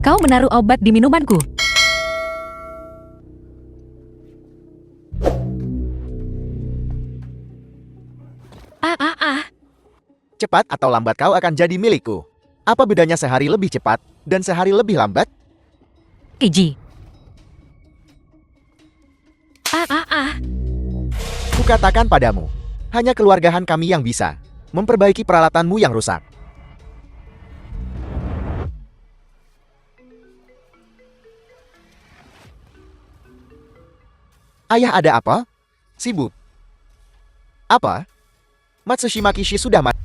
Kau menaruh obat di minumanku. Cepat atau lambat kau akan jadi milikku. Apa bedanya sehari lebih cepat dan sehari lebih lambat? Keiji. Kukatakan padamu, hanya keluargahan kami yang bisa memperbaiki peralatanmu yang rusak. Ayah ada apa? Sibuk. Apa? Matsushima Kishi sudah mati.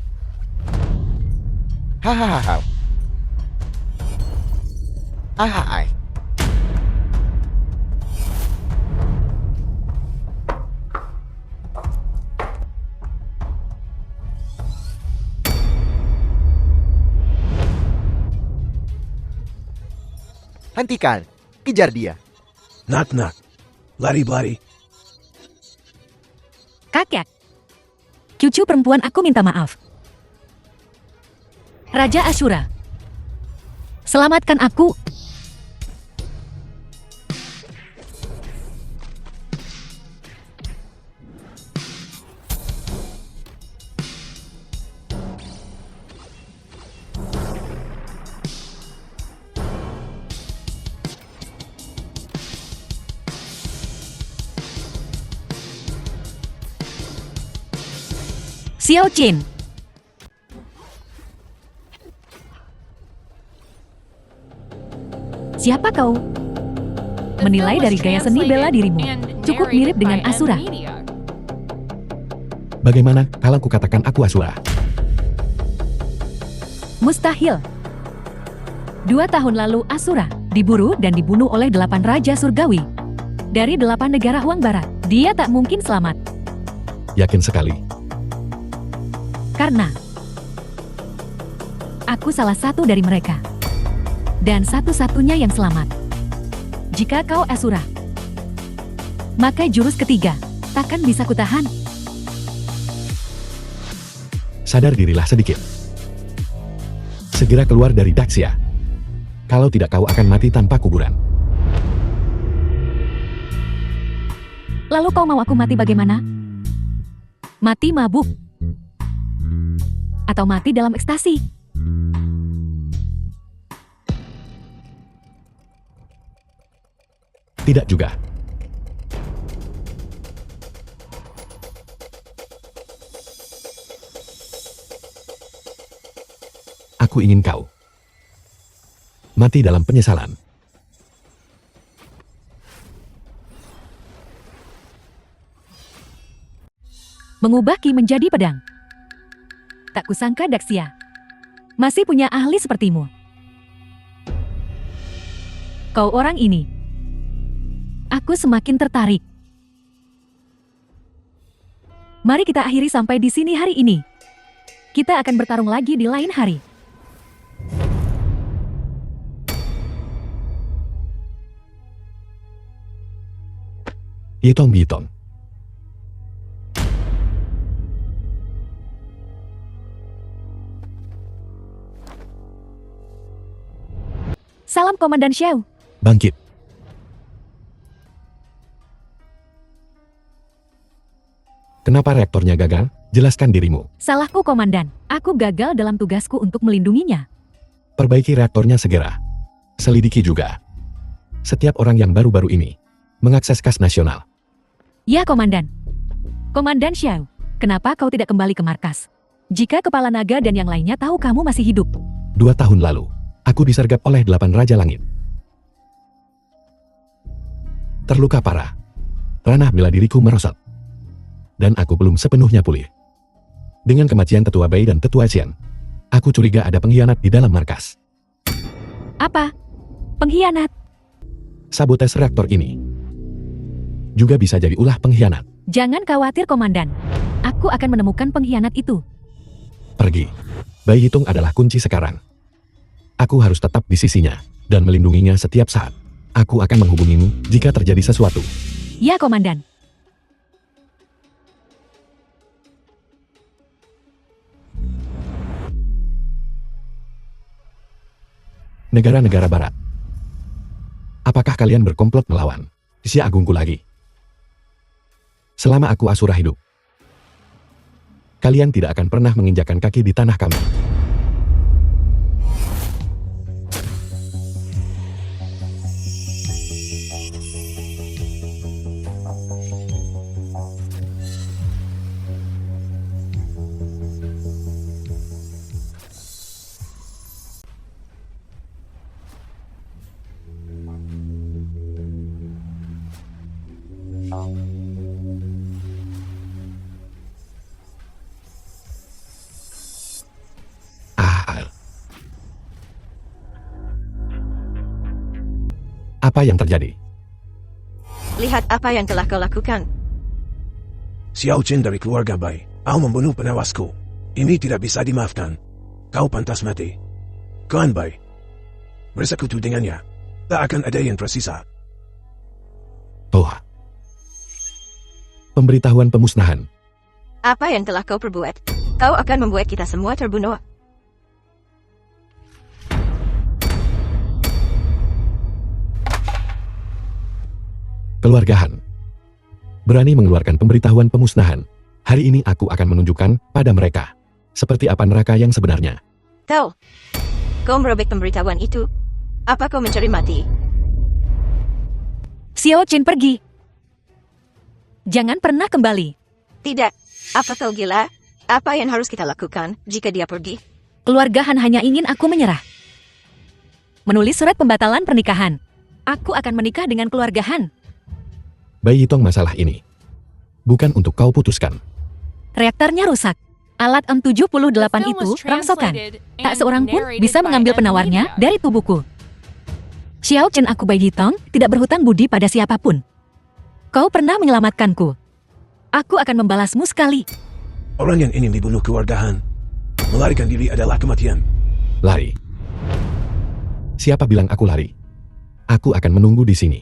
Hahaha. Ahai. Hentikan. Kejar dia. Knock knock. Bloody bloody. Kakek. Cucu perempuan aku minta maaf. Raja Ashura. Selamatkan aku. Xiao Jin. Siapa kau? Menilai dari gaya seni bela dirimu, cukup mirip dengan Asura. Bagaimana kalau kukatakan aku Asura? Mustahil. 2 tahun lalu Asura diburu dan dibunuh oleh 8 raja surgawi. Dari 8 negara Huang Barat, dia tak mungkin selamat. Yakin sekali. Karena aku salah satu dari mereka. Dan satu-satunya yang selamat. Jika kau Asura, maka jurus ketiga takkan bisa kutahan. Sadar dirilah sedikit. Segera keluar dari Daxia. Kalau tidak kau akan mati tanpa kuburan. Lalu kau mau aku mati bagaimana? Mati mabuk? Atau mati dalam ekstasi? Tidak juga. Aku ingin kau mati dalam penyesalan. Mengubah ki menjadi pedang. Tak kusangka Daxia masih punya ahli sepertimu. Kau orang ini, aku semakin tertarik. Mari kita akhiri sampai di sini hari ini. Kita akan bertarung lagi di lain hari. Yitong Bitong. Salam Komandan Xiao. Bangkit. Kenapa reaktornya gagal? Jelaskan dirimu. Salahku Komandan, aku gagal dalam tugasku untuk melindunginya. Perbaiki reaktornya segera. Selidiki juga setiap orang yang baru-baru ini mengakses kas nasional. Ya Komandan. Komandan Xiao, kenapa kau tidak kembali ke markas? Jika Kepala Naga dan yang lainnya tahu kamu masih hidup. 2 tahun lalu, aku disergap oleh 8 Raja Langit. Terluka parah. Ranah bela diriku merosot. Dan aku belum sepenuhnya pulih. Dengan kematian Tetua Bai dan Tetua Xian, aku curiga ada pengkhianat di dalam markas. Apa? Pengkhianat? Sabotage reaktor ini juga bisa jadi ulah pengkhianat. Jangan khawatir Komandan. Aku akan menemukan pengkhianat itu. Pergi. Bai Hitung adalah kunci sekarang. Aku harus tetap di sisinya dan melindunginya setiap saat. Aku akan menghubungimu jika terjadi sesuatu. Ya Komandan. Negara-negara Barat Apakah kalian berkomplot melawan si agungku lagi? Selama aku Asura hidup, kalian tidak akan pernah menginjakkan kaki di tanah kami. Apa yang terjadi? Lihat apa yang telah kau lakukan. Xiao Chen dari keluarga Bai. Kau membunuh penawasku. Ini tidak bisa dimaafkan. Kau pantas mati. Klan Bai. Bersekutu dengannya. Tak akan ada yang tersisa. Oh. Pemberitahuan pemusnahan. Apa yang telah kau perbuat? Kau akan membuat kita semua terbunuh. Keluarga Han berani mengeluarkan pemberitahuan pemusnahan. Hari ini aku akan menunjukkan pada mereka seperti apa neraka yang sebenarnya. Kau merobek pemberitahuan itu. Apa kau mencari mati? Xiao Chen pergi. Jangan pernah kembali. Tidak. Apa kau gila? Apa yang harus kita lakukan jika dia pergi? Keluarga Han hanya ingin aku menyerah. Menulis surat pembatalan pernikahan. Aku akan menikah dengan keluarga Han. Bai Yitong, masalah ini bukan untuk kau putuskan. Reaktornya rusak. Alat M78 itu rongsokan. Tak seorang pun bisa mengambil penawarnya dari tubuhku. Xiao Chen, aku Bai Yitong, tidak berhutang budi pada siapapun. Kau pernah menyelamatkanku. Aku akan membalasmu sekali. Orang yang ingin dibunuh keluarga Han melarikan diri adalah kematian. Lari. Siapa bilang aku lari? Aku akan menunggu di sini.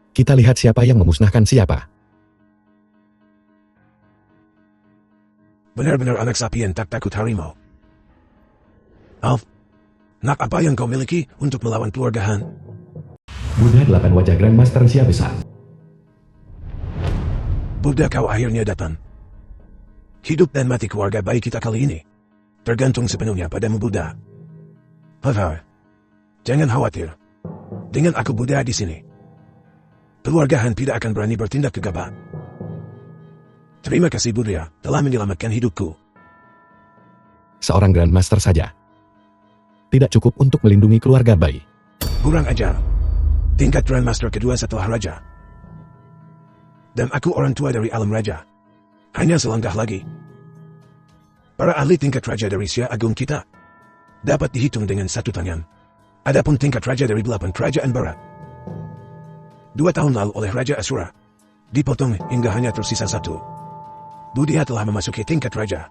Kita lihat siapa yang memusnahkan siapa. Benar-benar anak sapi yang tak takut harimau. Alf, nak apa yang kau miliki untuk melawan keluarga Han? Buddha 8 wajah Grandmaster Sia besar. Buddha, kau akhirnya datang. Hidup dan mati keluarga baik kita kali ini tergantung sepenuhnya padamu, Buddha. Haha, jangan khawatir. Dengan aku Buddha di sini, keluarga Han tidak akan berani bertindak gegabah. Terima kasih Buddha telah menyelamatkan hidupku. Seorang Grandmaster saja tidak cukup untuk melindungi keluarga Bai. Kurang ajar. Tingkat Grandmaster kedua setelah Raja. Dan aku orang tua dari alam Raja. Hanya selangkah lagi. Para ahli tingkat Raja dari Sia Agung kita dapat dihitung dengan satu tangan. Adapun tingkat Raja dari 8 kerajaan barat, 2 tahun lalu oleh Raja Asura dipotong hingga hanya tersisa 1. Buddha telah memasuki tingkat Raja.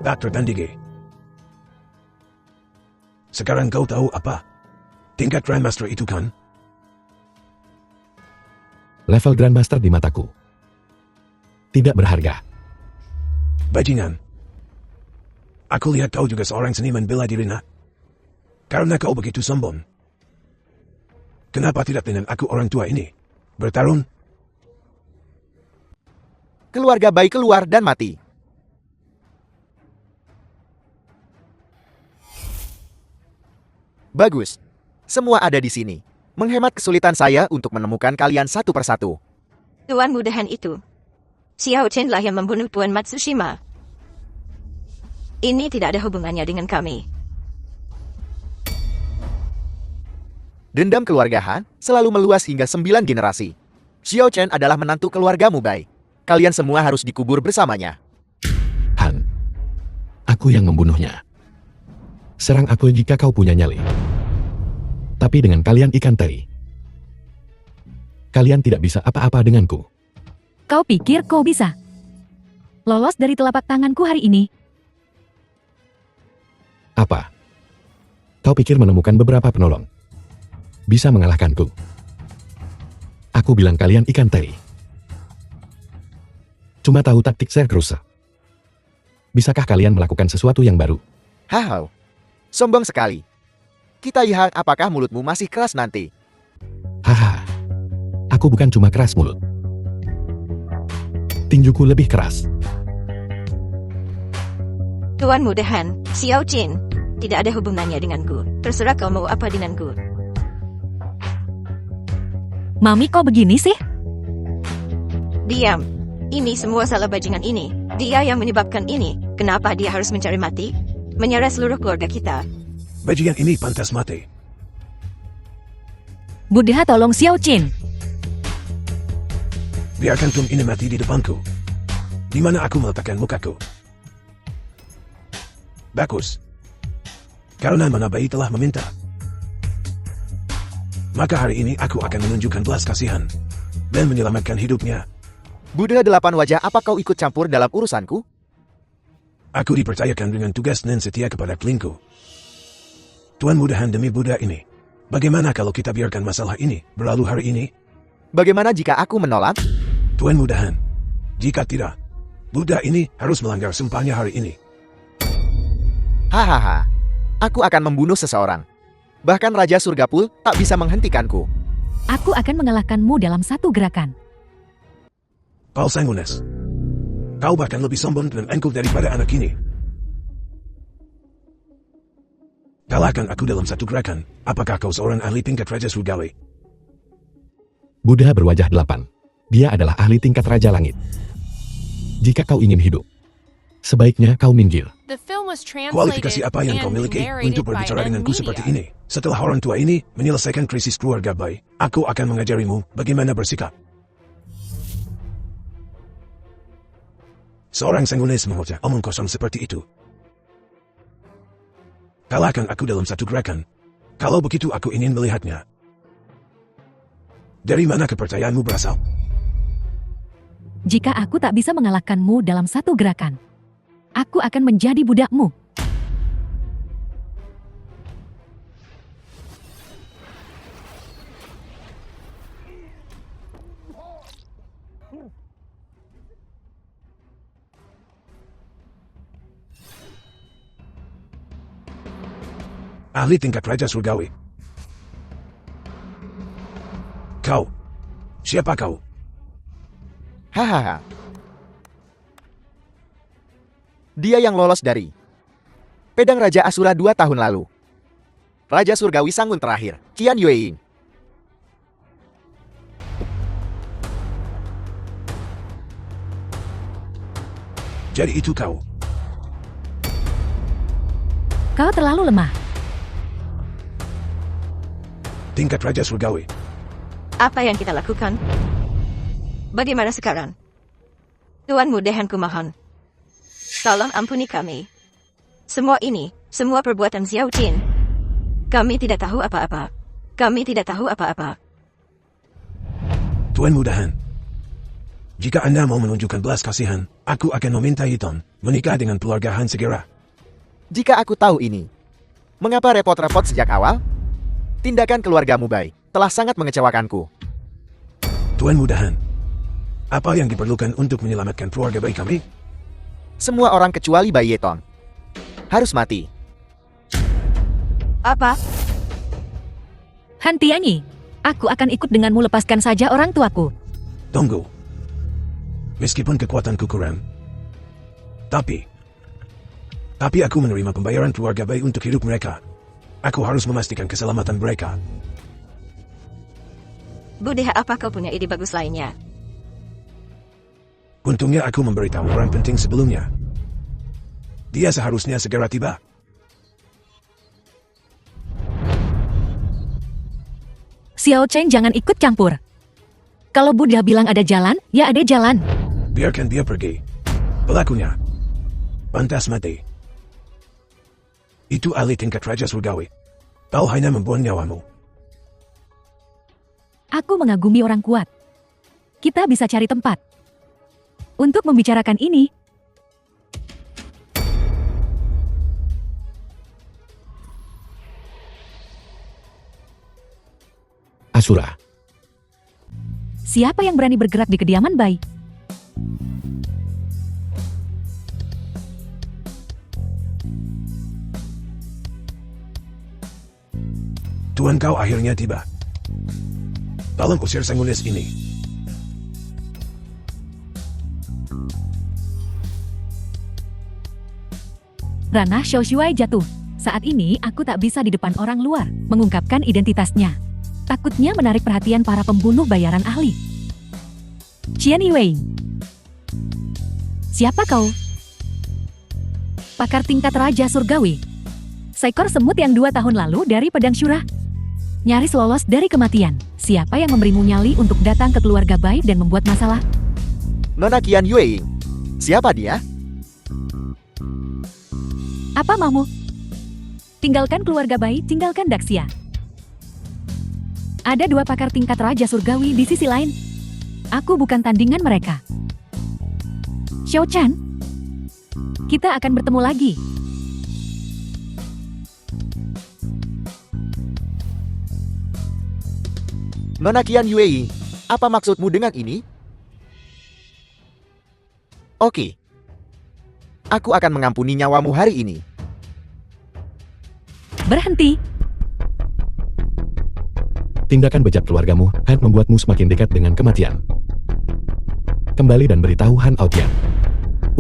Tak terbandingi. Sekarang kau tahu apa tingkat Grandmaster itu kan? Level Grandmaster di mataku tidak berharga. Bajingan. Aku lihat kau juga seorang seniman bela diri, nak. Karena kau begitu sombong, kenapa tidak dengan aku orang tua ini bertarung? Keluarga Bai keluar dan mati. Bagus. Semua ada di sini. Menghemat kesulitan saya untuk menemukan kalian satu persatu. Tuan mudahan itu. Xiao Chen lah yang membunuh Tuan Matsushima. Ini tidak ada hubungannya dengan kami. Dendam keluarga Han selalu meluas hingga 9 generasi. Xiao Chen adalah menantu keluargamu, Bai. Kalian semua harus dikubur bersamanya. Han, aku yang membunuhnya. Serang aku jika kau punya nyali. Tapi dengan kalian ikan teri, kalian tidak bisa apa-apa denganku. Kau pikir kau bisa lolos dari telapak tanganku hari ini? Apa? Kau pikir menemukan beberapa penolong bisa mengalahkanku? Aku bilang kalian ikan teri. Cuma tahu taktik Scarecrow. Bisakah kalian melakukan sesuatu yang baru? Hahau. Sombong sekali. Kita lihat apakah mulutmu masih keras nanti. Haha. Aku bukan cuma keras mulut. Tinjuku lebih keras. Tuan Mudahan, Xiao Jin. Tidak ada hubungannya denganku. Terserah kau mau apa denganku. Mami kok begini sih? Diam. Ini semua salah bajingan ini. Dia yang menyebabkan ini. Kenapa dia harus mencari mati? Menyerah seluruh keluarga kita. Bajingan ini pantas mati. Buddha tolong Xiao Jin. Biarkan Tum ini mati di depanku. Di mana aku meletakkan mukaku? Bagus. Karena Mana Bai telah meminta. Maka hari ini aku akan menunjukkan belas kasihan dan menyelamatkan hidupnya. Buddha 8 wajah, apa kau ikut campur dalam urusanku? Aku dipercayakan dengan tugas dan setia kepada klinku. Tuan Mudahan demi Buddha ini. Bagaimana kalau kita biarkan masalah ini berlalu hari ini? Bagaimana jika aku menolak? Tuan Mudahan, jika tidak, Buddha ini harus melanggar sumpahnya hari ini. Hahaha. Aku akan membunuh seseorang. Bahkan Raja Surgapul tak bisa menghentikanku. Aku akan mengalahkanmu dalam satu gerakan. Paul Sanguines, kau bahkan lebih sombong dan angkuh daripada anak ini. Kalahkan aku dalam satu gerakan. Apakah kau seorang ahli tingkat Raja Surgawi? Buddha berwajah 8. Dia adalah ahli tingkat Raja Langit. Jika kau ingin hidup, sebaiknya kau minggir. Kualifikasi apa yang kau miliki untuk berbicara denganku seperti ini? Setelah orang tua ini menyelesaikan krisis keluarga Bai, aku akan mengajarimu bagaimana bersikap. Seorang Sanguines mengucap omong kosong seperti itu. Kalahkan aku dalam satu gerakan. Kalau begitu aku ingin melihatnya. Dari mana kepercayaanmu berasal? Jika aku tak bisa mengalahkanmu dalam satu gerakan, aku akan menjadi budakmu. Ahli tingkat Raja Surgawi. Kau. Siapa kau? Hahaha. Dia yang lolos dari Pedang Raja Asura 2 tahun lalu. Raja Surgawi Sangun terakhir, Qian Yueying. Jadi itu kau. Kau terlalu lemah. Tingkat Raja Surgawi. Apa yang kita lakukan? Bagaimana sekarang? Tuan Mudahan kumohon. Tolong ampuni kami. Semua ini, semua perbuatan Xiao Jin. Kami tidak tahu apa-apa. Kami tidak tahu apa-apa. Tuan Mudahan. Jika Anda mau menunjukkan belas kasihan, aku akan meminta Yiton menikah dengan keluarga Han segera. Jika aku tahu ini, mengapa repot-repot sejak awal? Tindakan keluargamu Bai telah sangat mengecewakanku. Tuan Mudahan, apa yang diperlukan untuk menyelamatkan keluarga Bai kami? Semua orang kecuali Bai Yetong harus mati. Apa? Han Tianyi, aku akan ikut denganmu, lepaskan saja orang tuaku. Tunggu. Meskipun kekuatanku kurang, tapi aku menerima pembayaran keluarga Bai untuk hidup mereka. Aku harus memastikan keselamatan mereka. Buddha, apa kau punya ide bagus lainnya? Untungnya aku memberitahu orang penting sebelumnya. Dia seharusnya segera tiba. Xiao Chen jangan ikut campur. Kalau Buddha bilang ada jalan, ya ada jalan. Biarkan dia pergi. Pelakunya pantas mati. Itu ahli tingkat Raja Surgawi. Kau hanya membuang nyawamu. Aku mengagumi orang kuat. Kita bisa cari tempat untuk membicarakan ini. Asura. Siapa yang berani bergerak di kediaman Bai? Tuan kau akhirnya tiba. Tolong usir sangunis ini. Ranah Xiaoshuai jatuh. Saat ini aku tak bisa di depan orang luar mengungkapkan identitasnya. Takutnya menarik perhatian para pembunuh bayaran ahli. Qian Yiwei. Siapa kau? Pakar tingkat Raja Surgawi. Seekor semut yang 2 tahun lalu dari Pedang Syurah. Nyaris lolos dari kematian. Siapa yang memberimu nyali untuk datang ke keluarga baik dan membuat masalah? Nona Qian Yue. Siapa dia? Apa maumu? Tinggalkan keluarga baik, tinggalkan Daxia. Ada 2 pakar tingkat Raja Surgawi di sisi lain. Aku bukan tandingan mereka. Xiao Chan, kita akan bertemu lagi. Nona Qian Yue, apa maksudmu dengan ini? Oke. Aku akan mengampuni nyawamu hari ini. Berhenti. Tindakan bejat keluargamu, Han, membuatmu semakin dekat dengan kematian. Kembali dan beritahu Han Aotian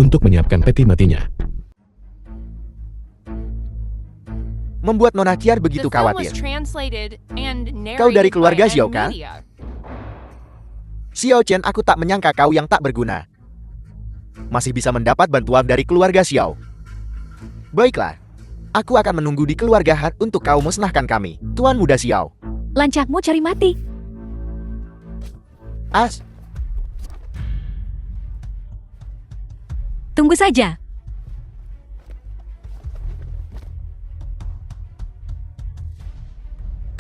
untuk menyiapkan peti matinya. Membuat Nona Qian begitu khawatir. Kau dari keluarga Xiao kan? Xiao Chen, aku tak menyangka kau yang tak berguna. Masih bisa mendapat bantuan dari keluarga Xiao. Baiklah, aku akan menunggu di keluarga Han untuk kau musnahkan kami, Tuan Muda Xiao. Lancakmu cari mati. As, Tunggu saja.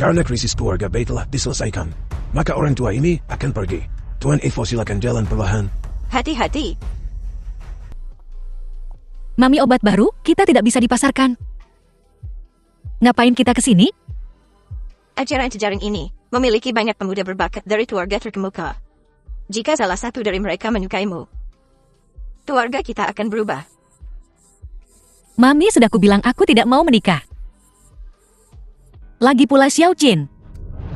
Karena krisis keluarga Bei telah diselesaikan, maka orang tua ini akan pergi. Tuan Evo, silakan jalan perlahan. Hati-hati. Mami, obat baru, kita tidak bisa dipasarkan. Ngapain kita ke sini? Ajaran jejaring ini memiliki banyak pemuda berbakat dari keluarga terkemuka. Jika salah satu dari mereka menyukaimu, keluarga kita akan berubah. Mami, sudah kubilang aku tidak mau menikah. Lagi pula Xiao Jin.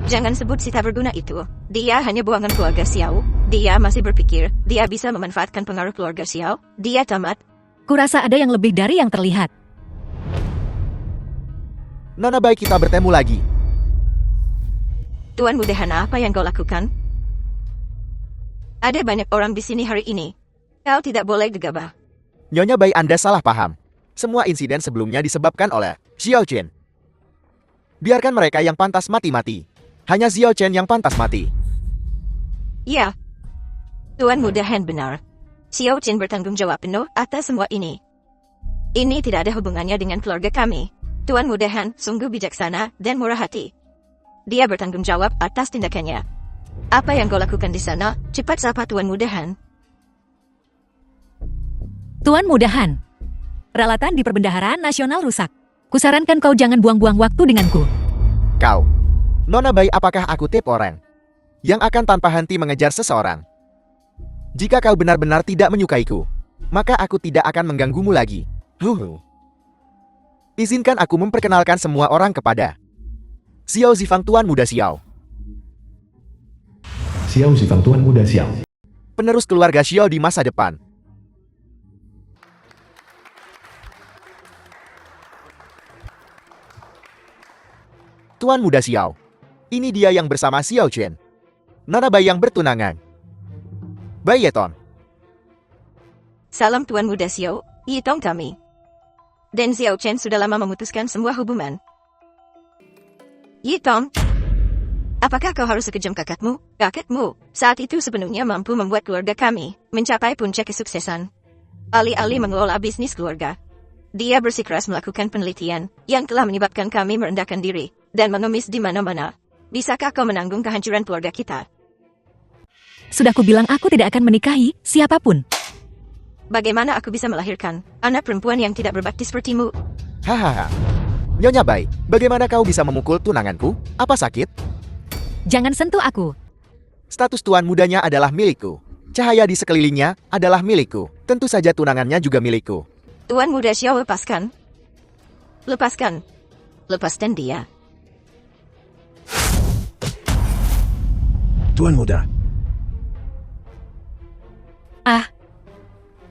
Jangan sebut si tak berguna itu. Dia hanya buangan keluarga Xiao. Dia masih berpikir dia bisa memanfaatkan pengaruh keluarga Xiao. Dia tamat. Kurasa ada yang lebih dari yang terlihat. Nona Bai, kita bertemu lagi. Tuan Muda Han, apa yang kau lakukan? Ada banyak orang di sini hari ini. Kau tidak boleh gegabah. Nyonya Bai, Anda salah paham. Semua insiden sebelumnya disebabkan oleh Xiao Chen. Biarkan mereka yang pantas mati-mati. Hanya Xiao Chen yang pantas mati. Ya. Tuan Muda Han benar. Xiao Chen bertanggung jawab penuh atas semua ini. Ini tidak ada hubungannya dengan keluarga kami. Tuan Muda Han sungguh bijaksana dan murah hati. Dia bertanggung jawab atas tindakannya. Apa yang kau lakukan di sana? Cepat sapa Tuan Muda Han. Tuan Muda Han, peralatan di Perbendaharaan Nasional rusak. Kusarankan kau jangan buang-buang waktu denganku. Kau, Nona Bai, apakah aku tipe orang yang akan tanpa henti mengejar seseorang? Jika kau benar-benar tidak menyukaiku, maka aku tidak akan mengganggumu lagi. Izinkan aku memperkenalkan semua orang kepada Xiao Zifang, Tuan Muda Xiao. Xiao Zifang, Tuan Muda Xiao. Penerus keluarga Xiao di masa depan. Tuan Muda Xiao. Ini dia yang bersama Xiao Chen. Nona Bai yang bertunangan. Bai Yeton. Salam Tuan Muda Xiao, Yitong kami. Dan Xiao Chen sudah lama memutuskan semua hubungan. Yitong, apakah kau harus sekejam kakakmu? Kakakmu saat itu sepenuhnya mampu membuat keluarga kami mencapai puncak kesuksesan. Alih-alih mengelola bisnis keluarga, dia bersikeras melakukan penelitian yang telah menyebabkan kami merendahkan diri dan mengemis di mana-mana. Bisakah kau menanggung kehancuran keluarga kita? Sudah kubilang aku tidak akan menikahi siapapun. Bagaimana aku bisa melahirkan anak perempuan yang tidak berbakti sepertimu? Hahaha. Nyonya Bai, bagaimana kau bisa memukul tunanganku? Apa sakit? Jangan sentuh aku. Status tuan mudanya adalah milikku. Cahaya di sekelilingnya adalah milikku. Tentu saja tunangannya juga milikku. Tuan Muda Xiao, lepaskan. Lepaskan. Lepaskan dia. Tuan Muda,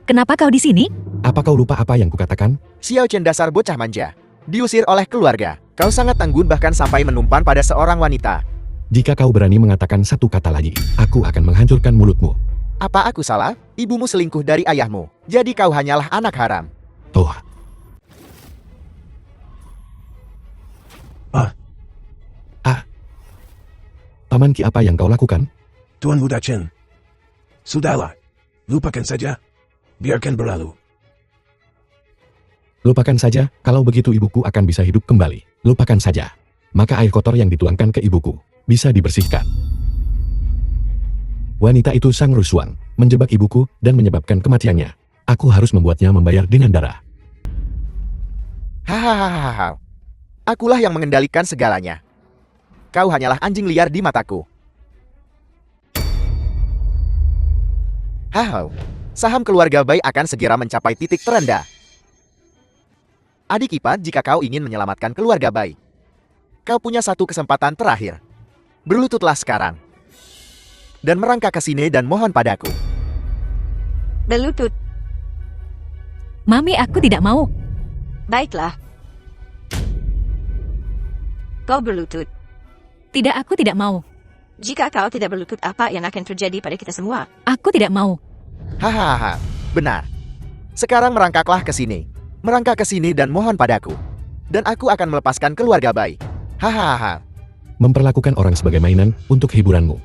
Kenapa kau di sini? Apa kau lupa apa yang kukatakan? Xiao Chen dasar bocah manja. Diusir oleh keluarga. Kau sangat tanggun bahkan sampai menumpan pada seorang wanita. Jika kau berani mengatakan satu kata lagi, aku akan menghancurkan mulutmu. Apa aku salah? Ibumu selingkuh dari ayahmu. Jadi kau hanyalah anak haram. Oh, Paman Ki, apa yang kau lakukan? Tuan Muda Chen. Sudahlah. Lupakan saja. Biarkan berlalu. Lupakan saja, kalau begitu ibuku akan bisa hidup kembali. Lupakan saja. Maka air kotor yang dituangkan ke ibuku bisa dibersihkan. Wanita itu Sang Rusuang, menjebak ibuku dan menyebabkan kematiannya. Aku harus membuatnya membayar dengan darah. Hahaha. Akulah yang mengendalikan segalanya. Kau hanyalah anjing liar di mataku. Hahau. Saham keluarga Bai akan segera mencapai titik terendah. Adik ipar, jika kau ingin menyelamatkan keluarga Bai, kau punya satu kesempatan terakhir. Berlututlah sekarang. Dan merangkak ke sini dan mohon padaku. Berlutut. Mami, aku tidak mau. Baiklah. Kau berlutut. Tidak, aku tidak mau. Jika kau tidak berlutut, apa yang akan terjadi pada kita semua? Aku tidak mau. Hahaha. Benar. Sekarang merangkaklah ke sini. Merangkak ke sini dan mohon padaku. Dan aku akan melepaskan keluarga Bai. Hahaha. Memperlakukan orang sebagai mainan untuk hiburanmu.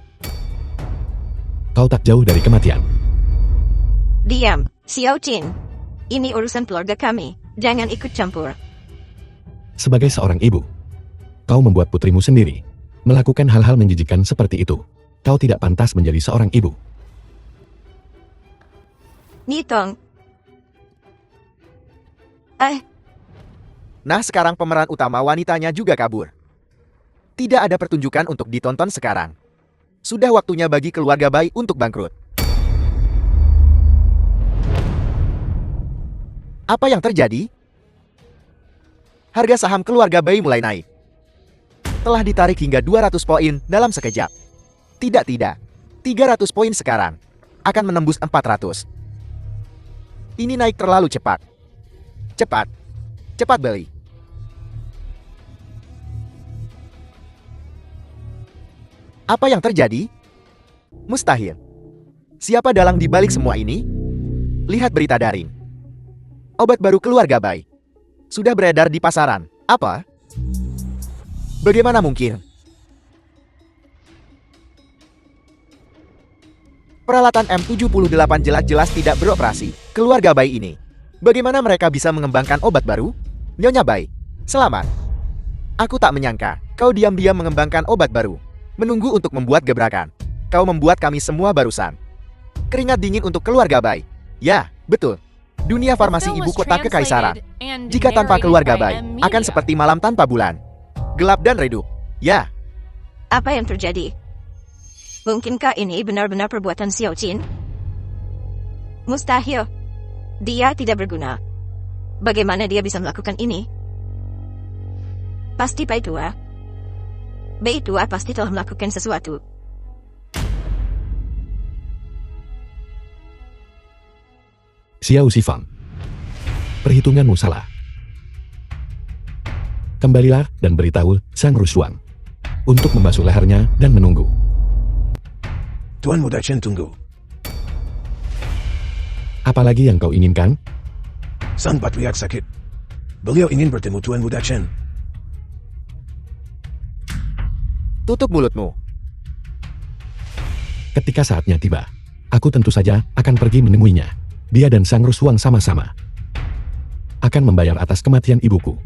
Kau tak jauh dari kematian. Diam, Xiao Chen. Ini urusan keluarga kami. Jangan ikut campur. Sebagai seorang ibu, kau membuat putrimu sendiri melakukan hal-hal menjijikan seperti itu. Kau tidak pantas menjadi seorang ibu. Nitong. Nah, sekarang pemeran utama wanitanya juga kabur. Tidak ada pertunjukan untuk ditonton sekarang. Sudah waktunya bagi keluarga Bai untuk bangkrut. Apa yang terjadi? Harga saham keluarga Bai mulai naik. Telah ditarik hingga 200 poin dalam sekejap. Tidak. 300 poin sekarang. Akan menembus 400. Ini naik terlalu cepat. Cepat beli. Apa yang terjadi? Mustahil. Siapa dalang di balik semua ini? Lihat berita daring. Obat baru keluarga Bai sudah beredar di pasaran. Apa? Bagaimana mungkin? Peralatan M78 jelas-jelas tidak beroperasi. Keluarga Bai ini. Bagaimana mereka bisa mengembangkan obat baru? Nyonya Bai, selamat. Aku tak menyangka kau diam-diam mengembangkan obat baru. Menunggu untuk membuat gebrakan. Kau membuat kami semua barusan. Keringat dingin untuk keluarga Bai. Ya, betul. Dunia farmasi ibu kota kekaisaran. Jika tanpa keluarga Bai, akan seperti malam tanpa bulan. Gelap dan redup. Ya. Apa yang terjadi? Mungkinkah ini benar-benar perbuatan Xiao Chen? Mustahil. Dia tidak berguna. Bagaimana dia bisa melakukan ini? Pasti Bai Tua. Bai Tua pasti telah melakukan sesuatu. Xiao Sifang, perhitunganmu salah. Kembalilah dan beritahu Sang Rusuang untuk membasuh lehernya dan menunggu. Tuan Muda Chen tunggu. Apalagi yang kau inginkan? Sang Patriark sakit. Beliau ingin bertemu Tuan Muda Chen. Tutup mulutmu. Ketika saatnya tiba, aku tentu saja akan pergi menemuinya. Dia dan Sang Rusuang sama-sama akan membayar atas kematian ibuku.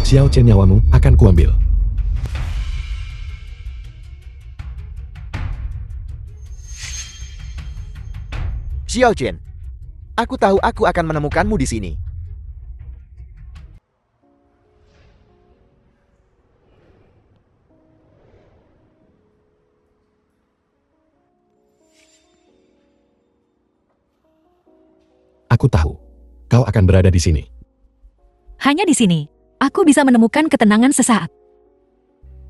Xiao Chen, nyawamu akan kuambil. Xiao Chen, aku tahu aku akan menemukanmu di sini. Aku tahu, kau akan berada di sini. Hanya di sini, aku bisa menemukan ketenangan sesaat.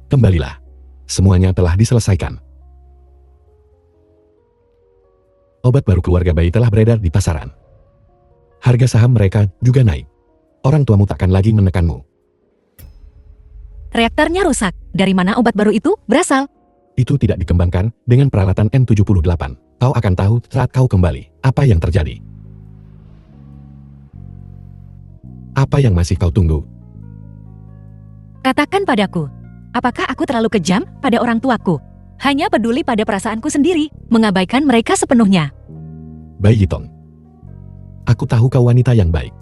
Kembalilah. Semuanya telah diselesaikan. Obat baru keluarga bayi telah beredar di pasaran. Harga saham mereka juga naik. Orang tuamu takkan lagi menekanmu. Reaktornya rusak. Dari mana obat baru itu berasal? Itu tidak dikembangkan dengan peralatan N78. Kau akan tahu saat kau kembali apa yang terjadi. Apa yang masih kau tunggu? Katakan padaku, apakah aku terlalu kejam pada orang tuaku? Hanya peduli pada perasaanku sendiri, mengabaikan mereka sepenuhnya. Bai Yitong. Aku tahu kau wanita yang baik.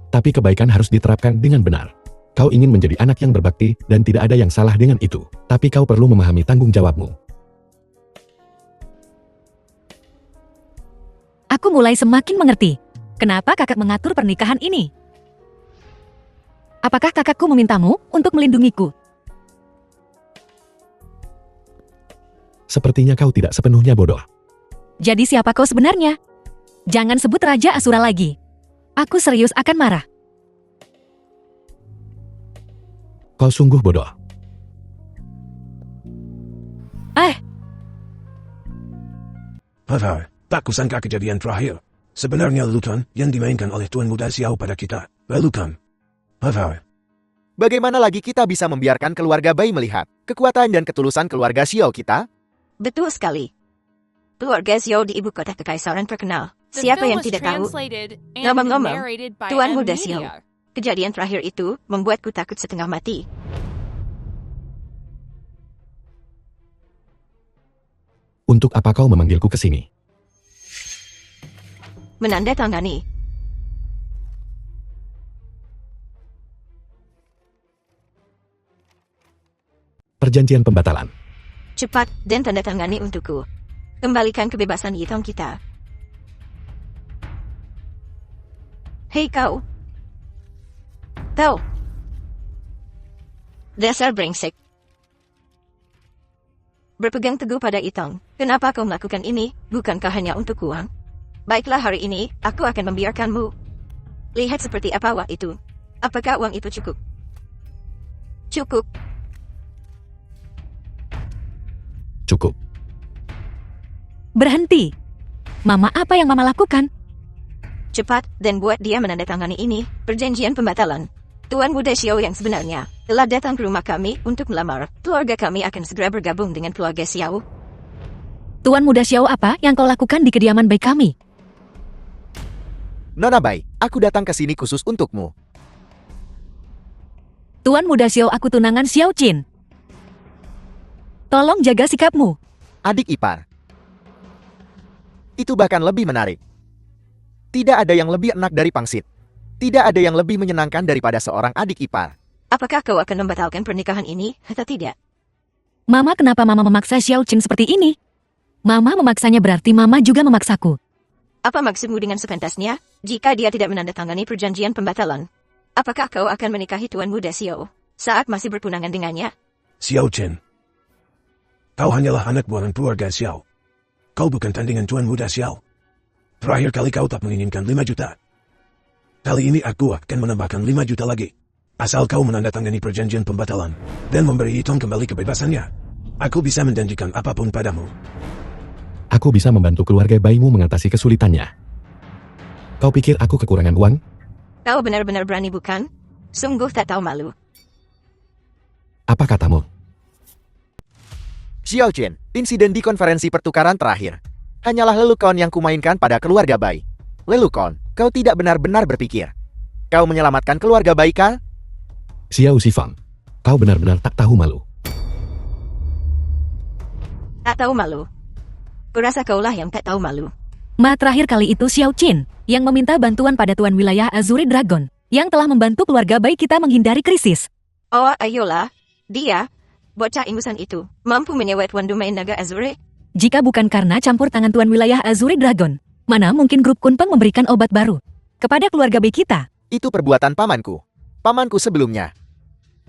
Tapi kebaikan harus diterapkan dengan benar. Kau ingin menjadi anak yang berbakti dan tidak ada yang salah dengan itu. Tapi kau perlu memahami tanggung jawabmu. Aku mulai semakin mengerti. Kenapa kakak mengatur pernikahan ini? Apakah kakakku memintamu untuk melindungiku? Sepertinya kau tidak sepenuhnya bodoh. Jadi siapa kau sebenarnya? Jangan sebut Raja Asura lagi. Aku serius akan marah. Kau sungguh bodoh. Haha, tak kusangka kejadian terakhir. Sebenarnya lelucon yang dimainkan oleh Tuan Muda Xiao pada kita. Lelucon. Haha. Bagaimana lagi kita bisa membiarkan keluarga Bai melihat kekuatan dan ketulusan keluarga Xiao kita? Betul sekali. Keluarga Xiao di ibu kota kekaisaran terkenal. Siapa yang tidak tahu? Ngomong-ngomong, Tuan Muda Xiao, kejadian terakhir itu membuatku takut setengah mati. Untuk apa kau memanggilku ke sini? Menandatangani. Perjanjian pembatalan. Cepat dan tanda tangani untukku. Kembalikan kebebasan Yitong kita. Hei kau. Kau. Dasar brengsek. Berpegang teguh pada Yitong. Kenapa kau melakukan ini? Bukankah hanya untuk uang? Baiklah, hari ini, aku akan membiarkanmu. Lihat seperti apa uang itu. Apakah uang itu cukup? Cukup. Cukup. Berhenti. Mama, apa yang Mama lakukan? Cepat dan buat dia menandatangani ini, perjanjian pembatalan. Tuan Muda Xiao yang sebenarnya telah datang ke rumah kami untuk melamar. Keluarga kami akan segera bergabung dengan keluarga Xiao. Tuan Muda Xiao, apa yang kau lakukan di kediaman baik kami? Nona Bai, aku datang ke sini khusus untukmu. Tuan Muda Xiao, aku tunangan Xiao Qin. Tolong jaga sikapmu. Adik ipar. Itu bahkan lebih menarik. Tidak ada yang lebih enak dari pangsit. Tidak ada yang lebih menyenangkan daripada seorang adik ipar. Apakah kau akan membatalkan pernikahan ini atau tidak? Mama, kenapa Mama memaksa Xiao Qin seperti ini? Mama memaksanya berarti Mama juga memaksaku. Apa maksudmu dengan sepentasnya? Jika dia tidak menandatangani perjanjian pembatalan, apakah kau akan menikahi Tuan Muda Xiao saat masih berpunangan dengannya? Xiao Chen. Kau hanyalah anak buah keluarga Xiao. Kau bukan tandingan Tuan Muda Xiao. Terakhir kali kau tak menginginkan 5 juta. Kali ini aku akan menambahkan 5 juta lagi. Asal kau menandatangani perjanjian pembatalan dan memberi Yitong kembali kebebasannya. Aku bisa menjanjikan apapun padamu. Aku bisa membantu keluarga bayimu mengatasi kesulitannya. Kau pikir aku kekurangan uang? Kau benar-benar berani bukan? Sungguh tak tahu malu. Apa katamu? Xiao Chen, insiden di konferensi pertukaran terakhir. Hanyalah lelucon yang kumainkan pada keluarga Bai. Lelucon, kau tidak benar-benar berpikir. Kau menyelamatkan keluarga Bai kah? Xiao Xifang, kau benar-benar tak tahu malu. Tak tahu malu. Kurasa kaulah yang tak tahu malu. Ma, terakhir kali itu Xiao Qin yang meminta bantuan pada Tuan Wilayah Azuri Dragon yang telah membantu keluarga baik kita menghindari krisis. Oh, ayolah. Dia, bocah ingusan itu, mampu menyewet Tuan Domain Naga Azure? Jika bukan karena campur tangan Tuan Wilayah Azuri Dragon, mana mungkin grup Kunpeng memberikan obat baru kepada keluarga baik kita? Itu perbuatan pamanku. Pamanku sebelumnya.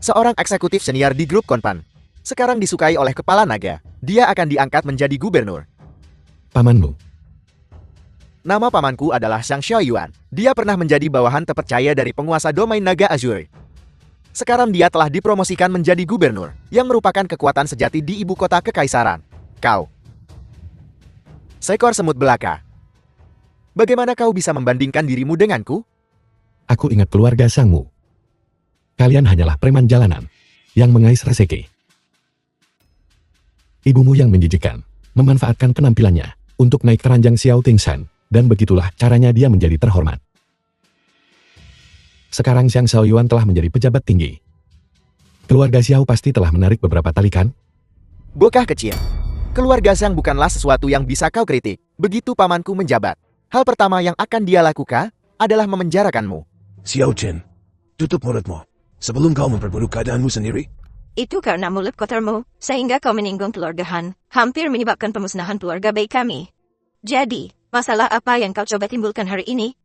Seorang eksekutif senior di grup Konpan. Sekarang disukai oleh kepala naga. Dia akan diangkat menjadi gubernur. Pamanmu. Nama pamanku adalah Shang Xiaoyuan. Dia pernah menjadi bawahan terpercaya dari penguasa domain naga Azure. Sekarang dia telah dipromosikan menjadi gubernur, yang merupakan kekuatan sejati di ibu kota kekaisaran. Kau. Seekor semut belaka. Bagaimana kau bisa membandingkan dirimu denganku? Aku ingat keluarga sangmu. Kalian hanyalah preman jalanan yang mengais rezeki. Ibumu yang menjijikan memanfaatkan penampilannya untuk naik keranjang Xiao Tingshan, dan begitulah caranya dia menjadi terhormat. Sekarang Xiang Xiaoyuan telah menjadi pejabat tinggi. Keluarga Xiao pasti telah menarik beberapa talikan. Bocah kecil. Keluarga Zhang bukanlah sesuatu yang bisa kau kritik. Begitu pamanku menjabat, hal pertama yang akan dia lakukan adalah memenjarakanmu. Xiao Chen, tutup mulutmu sebelum kau memperburuk keadaanmu sendiri. Itu karena mulut kotormu, sehingga kau menyinggung keluarga Han, hampir menyebabkan pemusnahan keluarga baik kami. Jadi, masalah apa yang kau coba timbulkan hari ini?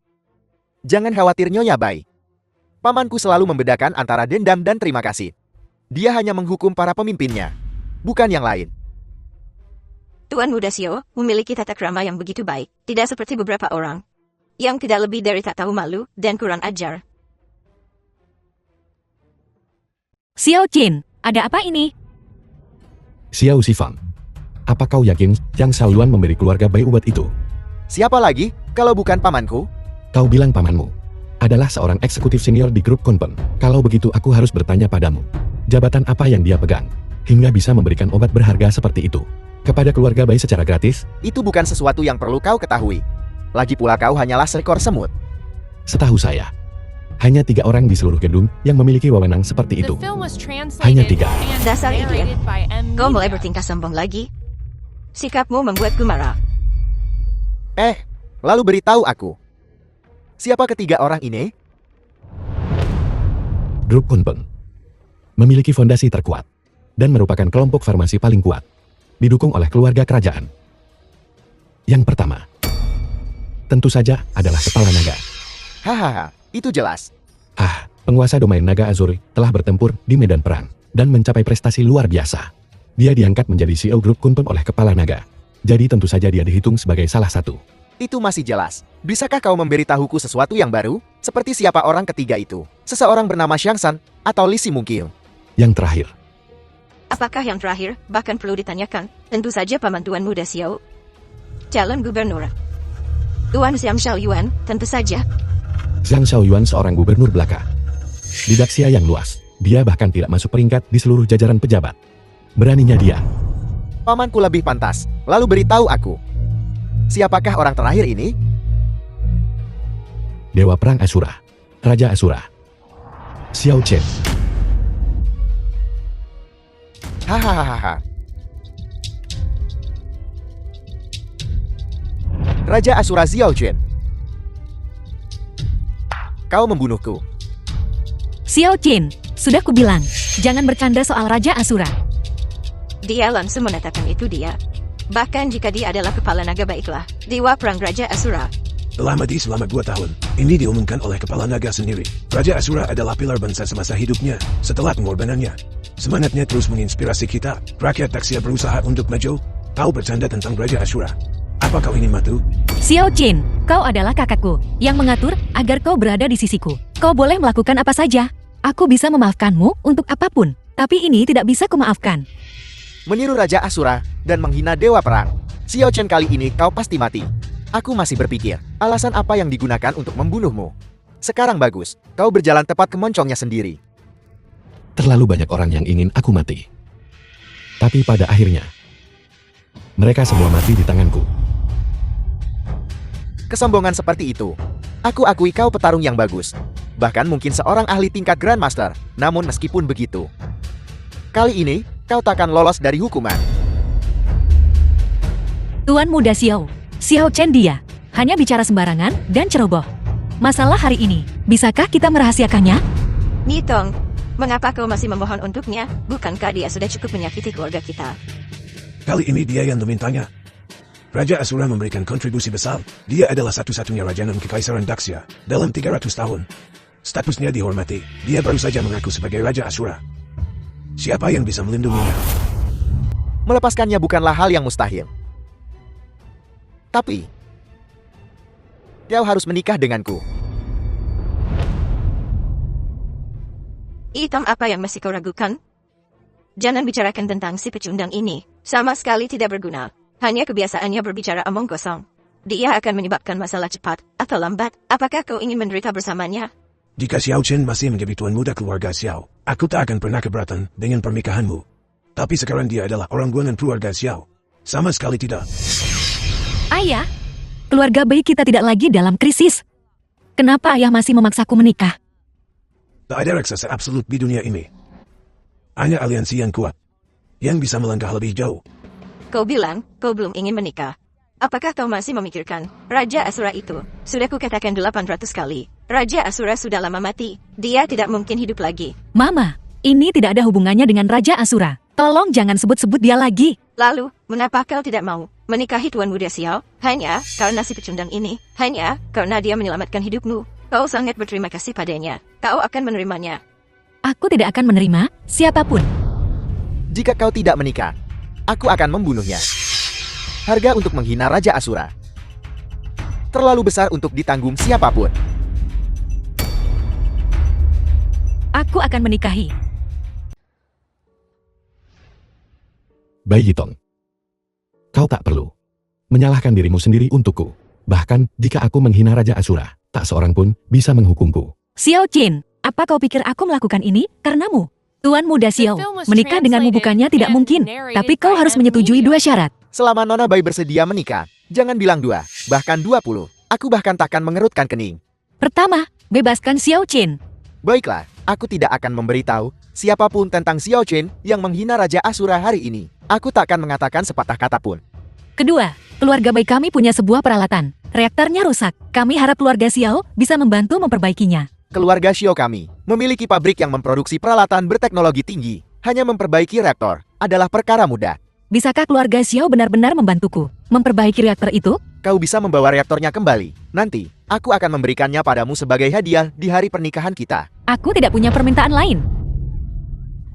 Jangan khawatir Nyonya Bai. Pamanku selalu membedakan antara dendam dan terima kasih. Dia hanya menghukum para pemimpinnya, bukan yang lain. Tuan Muda Xiao memiliki tata krama yang begitu baik, tidak seperti beberapa orang yang tidak lebih dari tak tahu malu dan kurang ajar. Xiao Jin, ada apa ini? Xiao Xifang, apa kau yakin Xiang Xiaoyuan memberi keluarga Bai obat itu? Siapa lagi, kalau bukan pamanku? Kau bilang pamanmu adalah seorang eksekutif senior di grup Kunpeng. Kalau begitu aku harus bertanya padamu. Jabatan apa yang dia pegang, hingga bisa memberikan obat berharga seperti itu kepada keluarga Bai secara gratis? Itu bukan sesuatu yang perlu kau ketahui. Lagi pula kau hanyalah seekor semut. Setahu saya, hanya 3 orang di seluruh gedung yang memiliki wewenang seperti itu. Hanya 3. Dasar idiot. Kau mulai bertingkah sombong lagi. Sikapmu membuatku marah. Lalu beritahu aku. Siapa ketiga orang ini? Grup Kunpeng memiliki fondasi terkuat dan merupakan kelompok farmasi paling kuat, didukung oleh keluarga kerajaan. Yang pertama, tentu saja adalah Kepala Naga. Hahaha, itu jelas. Penguasa domain Naga Azuri telah bertempur di medan perang dan mencapai prestasi luar biasa. Dia diangkat menjadi CEO grup Kunpeng oleh Kepala Naga. Jadi tentu saja dia dihitung sebagai salah satu. Itu masih jelas. Bisakah kau memberitahuku sesuatu yang baru? Seperti siapa orang ketiga itu? Seseorang bernama Xiang San atau Li Si mungkin? Yang terakhir, Apakah yang terakhir bahkan perlu ditanyakan? Tentu saja paman Tuan Muda Xiao, calon gubernur. Tuan Xiang Xiaoyuan, tentu saja. Xiang Xiaoyuan seorang gubernur belaka. Didaksia yang luas, dia bahkan tidak masuk peringkat di seluruh jajaran pejabat. Beraninya dia. Pamanku lebih pantas. Lalu beritahu aku. Siapakah orang terakhir ini? Dewa Perang Asura, Raja Asura, Xiao Chen. Hahaha. Raja Asura Xiao Chen. Kau membunuhku. Xiao Jin, sudah kubilang, jangan bercanda soal Raja Asura. Dia langsung mengatakan itu dia. Bahkan jika dia adalah kepala naga baiklah, dewa perang Raja Asura. Telah mati selama 2 tahun. Ini diumumkan oleh Kepala Naga sendiri. Raja Asura adalah pilar bangsa semasa hidupnya. Setelah pengorbanannya, semangatnya terus menginspirasi kita. Rakyat tak siap berusaha untuk maju. Kau bercanda tentang Raja Asura. Apa kau ingin mati? Xiao Jin, kau adalah kakakku yang mengatur agar kau berada di sisiku. Kau boleh melakukan apa saja. Aku bisa memaafkanmu untuk apapun, tapi ini tidak bisa kumaafkan. Meniru Raja Asura dan menghina Dewa Perang. Xiao Chen, kali ini kau pasti mati. Aku masih berpikir, alasan apa yang digunakan untuk membunuhmu. Sekarang bagus, kau berjalan tepat ke moncongnya sendiri. Terlalu banyak orang yang ingin aku mati. Tapi pada akhirnya, mereka semua mati di tanganku. Kesombongan seperti itu. Aku akui kau petarung yang bagus. Bahkan mungkin seorang ahli tingkat Grandmaster. Namun meskipun begitu, kali ini kau takkan lolos dari hukuman. Tuan Muda Xiao, Xiao Chen dia hanya bicara sembarangan dan ceroboh. Masalah hari ini, bisakah kita merahasiakannya? Nitong, mengapa kau masih memohon untuknya? Bukankah dia sudah cukup menyakiti keluarga kita? Kali ini dia yang memintanya. Raja Asura memberikan kontribusi besar. Dia adalah satu-satunya raja non kekaisaran Daxia dalam 300 tahun. Statusnya dihormati. Dia baru saja mengaku sebagai Raja Asura. Siapa yang bisa melindunginya? Melepaskannya bukanlah hal yang mustahil. Tapi, kau harus menikah denganku. Hitam apa yang masih kau ragukan? Jangan bicarakan tentang si pecundang ini. Sama sekali tidak berguna. Hanya kebiasaannya berbicara omong kosong. Dia akan menyebabkan masalah cepat atau lambat. Apakah kau ingin menderita bersamanya? Jika Xiao Chen masih menjadi tuan muda keluarga Xiao, aku tak akan pernah keberatan dengan pernikahanmu. Tapi sekarang dia adalah orang guanan keluarga Xiao. Sama sekali tidak. Ayah, keluarga baik kita tidak lagi dalam krisis. Kenapa ayah masih memaksaku menikah? Tak ada raksasa absolut di dunia ini. Hanya aliansi yang kuat, yang bisa melangkah lebih jauh. Kau bilang, kau belum ingin menikah. Apakah kau masih memikirkan, Raja Asura itu? Sudah kukatakan 800 kali. Raja Asura sudah lama mati. Dia tidak mungkin hidup lagi. Mama, ini tidak ada hubungannya dengan Raja Asura. Tolong jangan sebut-sebut dia lagi. Lalu, mengapa kau tidak mau menikahi Tuan Muda Xiao? Hanya karena si pecundang ini. Hanya karena dia menyelamatkan hidupmu. Kau sangat berterima kasih padanya. Kau akan menerimanya. Aku tidak akan menerima siapapun. Jika kau tidak menikah, aku akan membunuhnya. Harga untuk menghina Raja Asura terlalu besar untuk ditanggung siapapun. Aku akan menikahi. Bai Yitong, kau tak perlu menyalahkan dirimu sendiri untukku. Bahkan, jika aku menghina Raja Asura, tak seorang pun bisa menghukumku. Xiao Qin, apa kau pikir aku melakukan ini karenamu? Tuan Muda Xiao, menikah denganmu bukannya tidak mungkin, tapi kau harus menyetujui 2 syarat. Selama Nona Bai bersedia menikah, jangan bilang 2, bahkan 20. Aku bahkan takkan mengerutkan kening. Pertama, bebaskan Xiao Qin. Baiklah, aku tidak akan memberitahu siapapun tentang Xiao Chen yang menghina Raja Asura hari ini. Aku tak akan mengatakan sepatah kata pun. Kedua, keluarga baik kami punya sebuah peralatan. Reaktornya rusak. Kami harap keluarga Xiao bisa membantu memperbaikinya. Keluarga Xiao kami memiliki pabrik yang memproduksi peralatan berteknologi tinggi. Hanya memperbaiki reaktor adalah perkara mudah. Bisakah keluarga Xiao benar-benar membantuku memperbaiki reaktor itu? Kau bisa membawa reaktornya kembali. Nanti, aku akan memberikannya padamu sebagai hadiah di hari pernikahan kita. Aku tidak punya permintaan lain.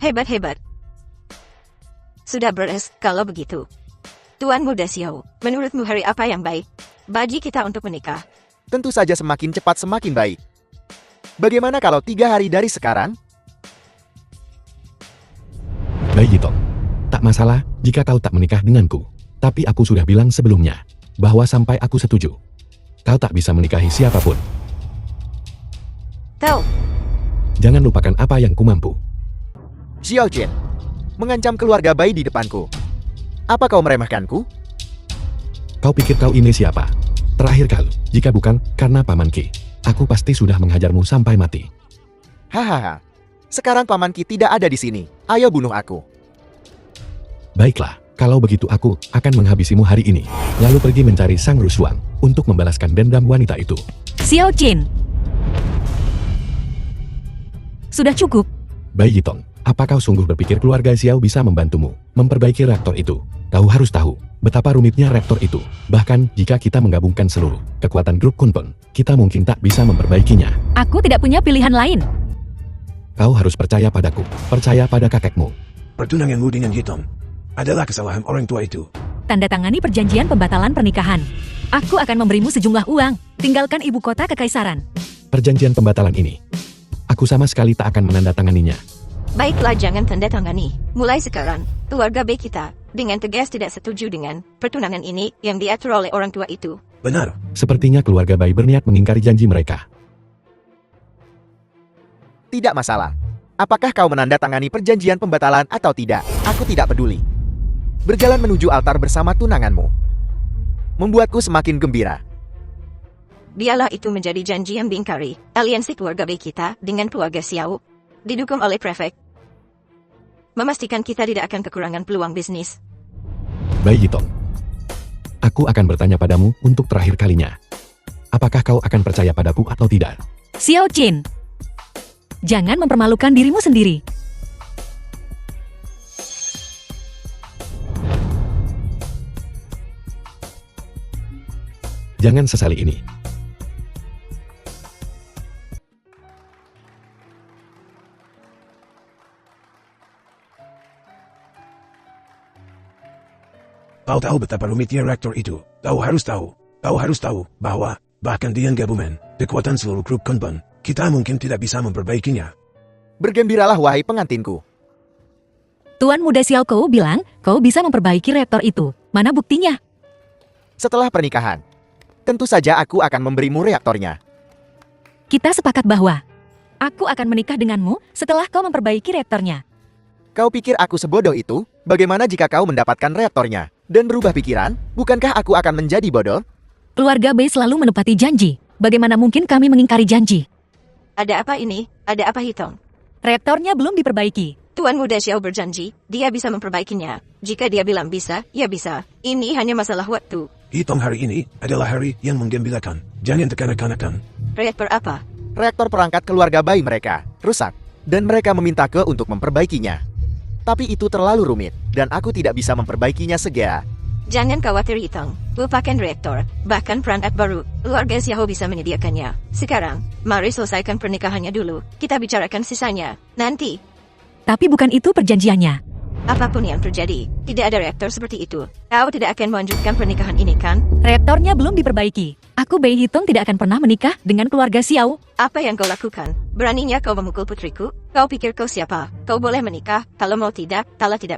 Hebat-hebat. Sudah beres, kalau begitu. Tuan Muda Xiao, menurutmu hari apa yang baik bagi kita untuk menikah? Tentu saja semakin cepat semakin baik. Bagaimana kalau 3 hari dari sekarang? Bai Yitong, tak masalah jika kau tak menikah denganku. Tapi aku sudah bilang sebelumnya, bahwa sampai aku setuju, kau tak bisa menikahi siapapun. Tahu, Jangan lupakan apa yang kumampu. Xiao Chen, mengancam keluarga Bai di depanku. Apa kau meremehkanku? Kau pikir kau ini siapa? Terakhir kali, jika bukan karena Paman Ki, aku pasti sudah menghajarmu sampai mati. Hahaha. Sekarang Paman Ki tidak ada di sini. Ayo bunuh aku. Baiklah, kalau begitu aku akan menghabisimu hari ini, lalu pergi mencari Sang Rusuang untuk membalaskan dendam wanita itu. Xiao Qin. Sudah cukup. Bai Yitong, apa kau sungguh berpikir keluarga Xiao bisa membantumu memperbaiki reaktor itu? Kau harus tahu betapa rumitnya reaktor itu. Bahkan jika kita menggabungkan seluruh kekuatan grup Kunpeng, kita mungkin tak bisa memperbaikinya. Aku tidak punya pilihan lain. Kau harus percaya padaku, percaya pada kakekmu. Pertunanganmu dengan Yitong adalah kesalahan orang tua itu. Tanda tangani perjanjian pembatalan pernikahan. Aku akan memberimu sejumlah uang. Tinggalkan ibu kota kekaisaran. Perjanjian pembatalan ini, aku sama sekali tak akan menandatanganinya. baiklah jangan tanda tangani. Mulai sekarang, keluarga baik kita dengan tegas tidak setuju dengan pertunangan ini yang diatur oleh orang tua itu. Benar. Sepertinya keluarga Bai berniat mengingkari janji mereka. Tidak masalah. Apakah kau menandatangani perjanjian pembatalan atau tidak? Aku tidak peduli. Berjalan menuju altar bersama tunanganmu membuatku semakin gembira. Biarlah itu menjadi janji yang diingkari. Aliansi keluarga baik kita dengan keluarga Xiao, didukung oleh prefek, memastikan kita tidak akan kekurangan peluang bisnis. Bai Yitong, aku akan bertanya padamu untuk terakhir kalinya. Apakah kau akan percaya padaku atau tidak? Xiao Qin. Jangan mempermalukan dirimu sendiri. Jangan sesali ini. Kau tahu betapa rumitnya reaktor itu. Kau harus tahu bahwa bahkan dengan gabungan kekuatan seluruh grup Kunpeng, kita mungkin tidak bisa memperbaikinya. Bergembiralah wahai pengantinku. Tuan Muda Xiao Kou bilang, kau bisa memperbaiki reaktor itu. Mana buktinya? Setelah pernikahan, tentu saja aku akan memberimu reaktornya. Kita sepakat bahwa aku akan menikah denganmu setelah kau memperbaiki reaktornya. Kau pikir aku sebodoh itu? Bagaimana jika kau mendapatkan reaktornya dan berubah pikiran? Bukankah aku akan menjadi bodoh? Keluarga Bei selalu menepati janji. Bagaimana mungkin kami mengingkari janji? Ada apa ini? Ada apa Hitong? Reaktornya belum diperbaiki. Tuan Muda Xiao berjanji, dia bisa memperbaikinya. Jika dia bilang bisa, ya bisa. Ini hanya masalah waktu. Hitung hari ini adalah hari yang menggembirakan. Jangan tekanan-kanakan. Reaktor apa? Reaktor perangkat keluarga bayi mereka rusak, dan mereka meminta ke untuk memperbaikinya. Tapi itu terlalu rumit, dan aku tidak bisa memperbaikinya segera. Jangan khawatir Hitong. Lupakan reaktor, bahkan perangkat baru. Keluarga Xiao bisa menyediakannya. Sekarang, mari selesaikan pernikahannya dulu. Kita bicarakan sisanya nanti. Tapi bukan itu perjanjiannya. Apapun yang terjadi, tidak ada reaktor seperti itu. Kau tidak akan melanjutkan pernikahan ini kan? Reaktornya belum diperbaiki. Aku Bei Hitong tidak akan pernah menikah dengan keluarga Xiao. Apa yang kau lakukan? Beraninya kau memukul putriku? Kau pikir kau siapa? Kau boleh menikah, kalau mau tidak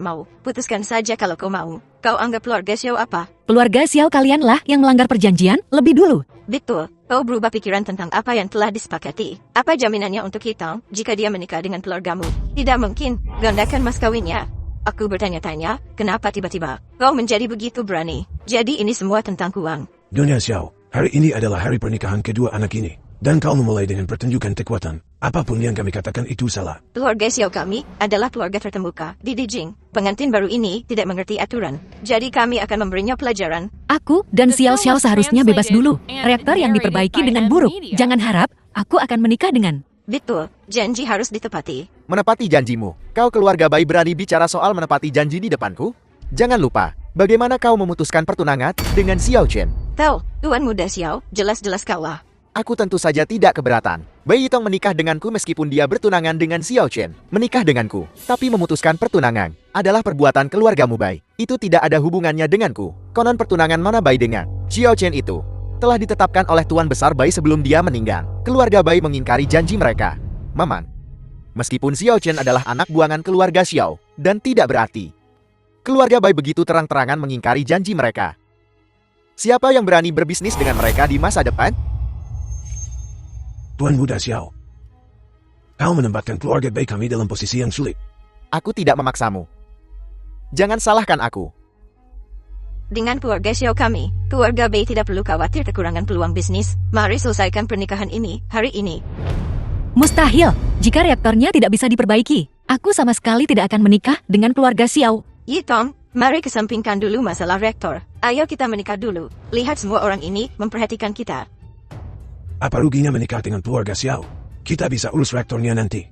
mau. Putuskan saja kalau kau mau. Kau anggap keluarga Xiao apa? Keluarga Xiao kalianlah yang melanggar perjanjian lebih dulu. Betul, kau berubah pikiran tentang apa yang telah disepakati. Apa jaminannya untuk Hitong jika dia menikah dengan keluargamu? Tidak mungkin, gandakan mas kawinnya. Aku bertanya-tanya, kenapa tiba-tiba kau menjadi begitu berani? Jadi ini semua tentang uang. Nyonya Xiao, hari ini adalah hari pernikahan kedua anak ini. Dan kau memulai dengan pertunjukan kekuatan. Apapun yang kami katakan itu salah. Keluarga Xiao kami adalah keluarga terkemuka di Dijing. Pengantin baru ini tidak mengerti aturan. Jadi kami akan memberinya pelajaran. Aku dan Xiao Xiao seharusnya bebas dulu. Reaktor yang diperbaiki dengan buruk. Jangan harap aku akan menikah dengan... Betul, janji harus ditepati. Menepati janjimu. Kau keluarga bayi berani bicara soal menepati janji di depanku? Jangan lupa, bagaimana kau memutuskan pertunangan dengan Xiao Chen? Tahu, Tuan Muda Xiao, jelas-jelas kalah. Aku tentu saja tidak keberatan. Bai Yitong menikah denganku meskipun dia bertunangan dengan Xiao Chen. Menikah denganku, tapi memutuskan pertunangan adalah perbuatan keluargamu Bai. Itu tidak ada hubungannya denganku. Konon pertunangan mana Bai dengan Xiao Chen itu telah ditetapkan oleh Tuan Besar Bai sebelum dia meninggal. Keluarga Bai mengingkari janji mereka. Maman, meskipun Xiao Chen adalah anak buangan keluarga Xiao, dan tidak berarti keluarga Bai begitu terang-terangan mengingkari janji mereka. Siapa yang berani berbisnis dengan mereka di masa depan? Tuan Muda Xiao, kau menempatkan keluarga Bai kami dalam posisi yang sulit. Aku tidak memaksamu. Jangan salahkan aku. Dengan keluarga Xiao kami, keluarga Bai tidak perlu khawatir kekurangan peluang bisnis. Mari selesaikan pernikahan ini, hari ini. Mustahil, jika reaktornya tidak bisa diperbaiki. Aku sama sekali tidak akan menikah dengan keluarga Xiao. Yitong, mari kesampingkan dulu masalah reaktor. Ayo kita menikah dulu. Lihat semua orang ini memperhatikan kita. Apa ruginya menikah dengan keluarga Xiao? Kita bisa urus reaktornya nanti.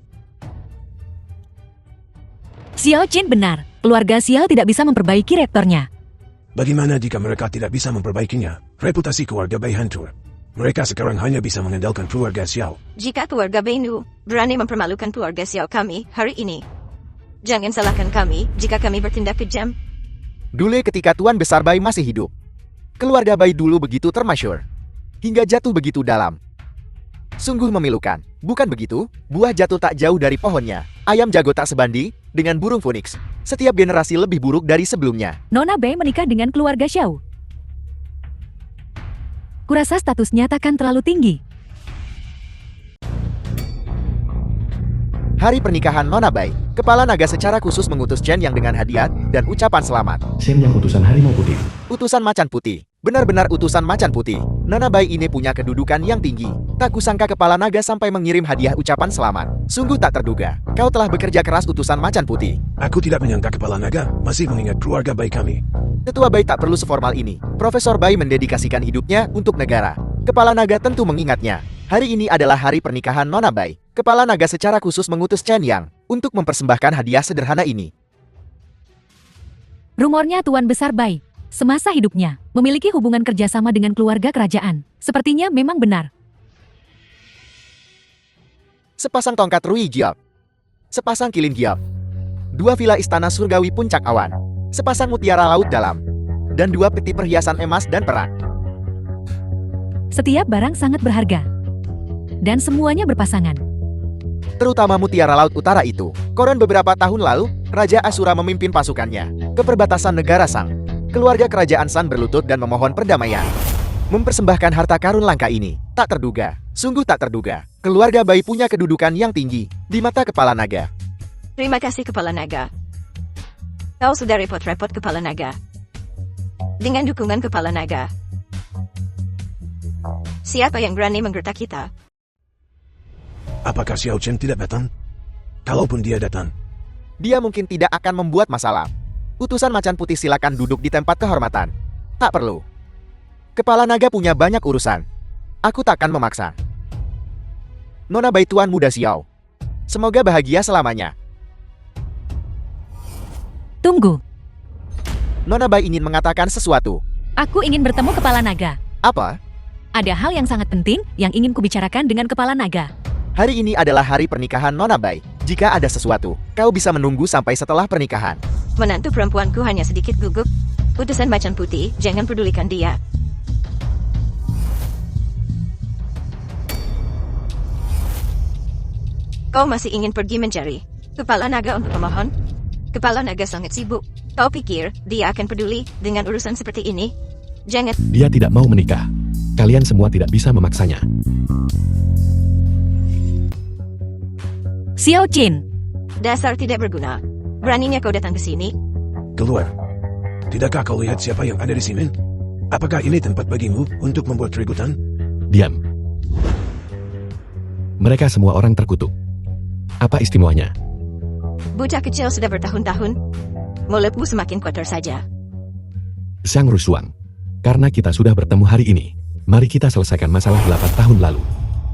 Xiao Chen benar, keluarga Xiao tidak bisa memperbaiki reaktornya. Bagaimana jika mereka tidak bisa memperbaikinya? Reputasi keluarga Bai hancur. Mereka sekarang hanya bisa mengandalkan keluarga Xiao. Jika keluarga Bai Nu berani mempermalukan keluarga Xiao kami hari ini, jangan salahkan kami jika kami bertindak kejam. Dulu ketika Tuan Besar Bai masih hidup, keluarga Bai dulu begitu termasyur, hingga jatuh begitu dalam. Sungguh memilukan, bukan begitu? Buah jatuh tak jauh dari pohonnya. Ayam jago tak sebanding dengan burung phoenix. Setiap generasi lebih buruk dari sebelumnya. Nona Bai menikah dengan keluarga Xiao. Kurasa statusnya takkan terlalu tinggi. Hari pernikahan Nona Bai, kepala naga secara khusus mengutus Chen yang dengan hadiah dan ucapan selamat. Shen yang utusan harimau putih. Utusan macan putih. Benar-benar utusan macan putih. Nona Bai ini punya kedudukan yang tinggi. Tak kusangka kepala naga sampai mengirim hadiah ucapan selamat. Sungguh tak terduga. Kau telah bekerja keras utusan macan putih. Aku tidak menyangka kepala naga masih mengingat keluarga Bai kami. Tetua Bai tak perlu seformal ini. Profesor Bai mendedikasikan hidupnya untuk negara. Kepala naga tentu mengingatnya. Hari ini adalah hari pernikahan Nona Bai. Kepala naga secara khusus mengutus Chen Yang untuk mempersembahkan hadiah sederhana ini. Rumornya Tuan Besar Bai, semasa hidupnya, memiliki hubungan kerjasama dengan keluarga kerajaan. Sepertinya memang benar. Sepasang tongkat Rui Giok. Sepasang kilin Giok. 2 villa istana surgawi puncak awan. Sepasang mutiara laut dalam. Dan 2 peti perhiasan emas dan perak. Setiap barang sangat berharga. Dan semuanya berpasangan. Terutama mutiara laut utara itu. Konon beberapa tahun lalu, Raja Asura memimpin pasukannya ke perbatasan negara Sang. Keluarga kerajaan San berlutut dan memohon perdamaian. Mempersembahkan harta karun langka ini, tak terduga, sungguh tak terduga. Keluarga Bai punya kedudukan yang tinggi di mata Kepala Naga. Terima kasih Kepala Naga. Kau sudah repot-repot Kepala Naga. Dengan dukungan Kepala Naga, siapa yang berani menggertak kita? Apakah Xiao Chen tidak datang? Kalaupun dia datang, Dia mungkin tidak akan membuat masalah. Utusan Macan Putih silakan duduk di tempat kehormatan. Tak perlu. Kepala Naga punya banyak urusan. Aku takkan memaksa. Nona Bai Tuan Muda Xiao. Semoga bahagia selamanya. Tunggu, Nona Bai ingin mengatakan sesuatu. aku ingin bertemu Kepala Naga. Apa? Ada hal yang sangat penting yang ingin kubicarakan dengan Kepala Naga. Hari ini adalah hari pernikahan Nona Bai. Jika ada sesuatu, kau bisa menunggu sampai setelah pernikahan. Menantu perempuanku hanya sedikit gugup. Utusan Macan Putih, jangan pedulikan dia. Kau masih ingin pergi mencari Kepala Naga untuk memohon? Kepala Naga sangat sibuk. Kau pikir dia akan peduli dengan urusan seperti ini? Jangan. Dia tidak mau menikah. Kalian semua tidak bisa memaksanya. Xiao Qin, Dasar tidak berguna. Beraninya kau datang ke sini? keluar. Tidakkah kau lihat siapa yang ada di sini? Apakah ini tempat bagimu untuk membuat keributan? Diam. Mereka semua orang terkutuk. Apa istimewanya? Bocah kecil sudah bertahun-tahun. Mulutmu semakin kotor saja. Sang Rusuang. Karena kita sudah bertemu hari ini, mari kita selesaikan masalah 8 tahun lalu.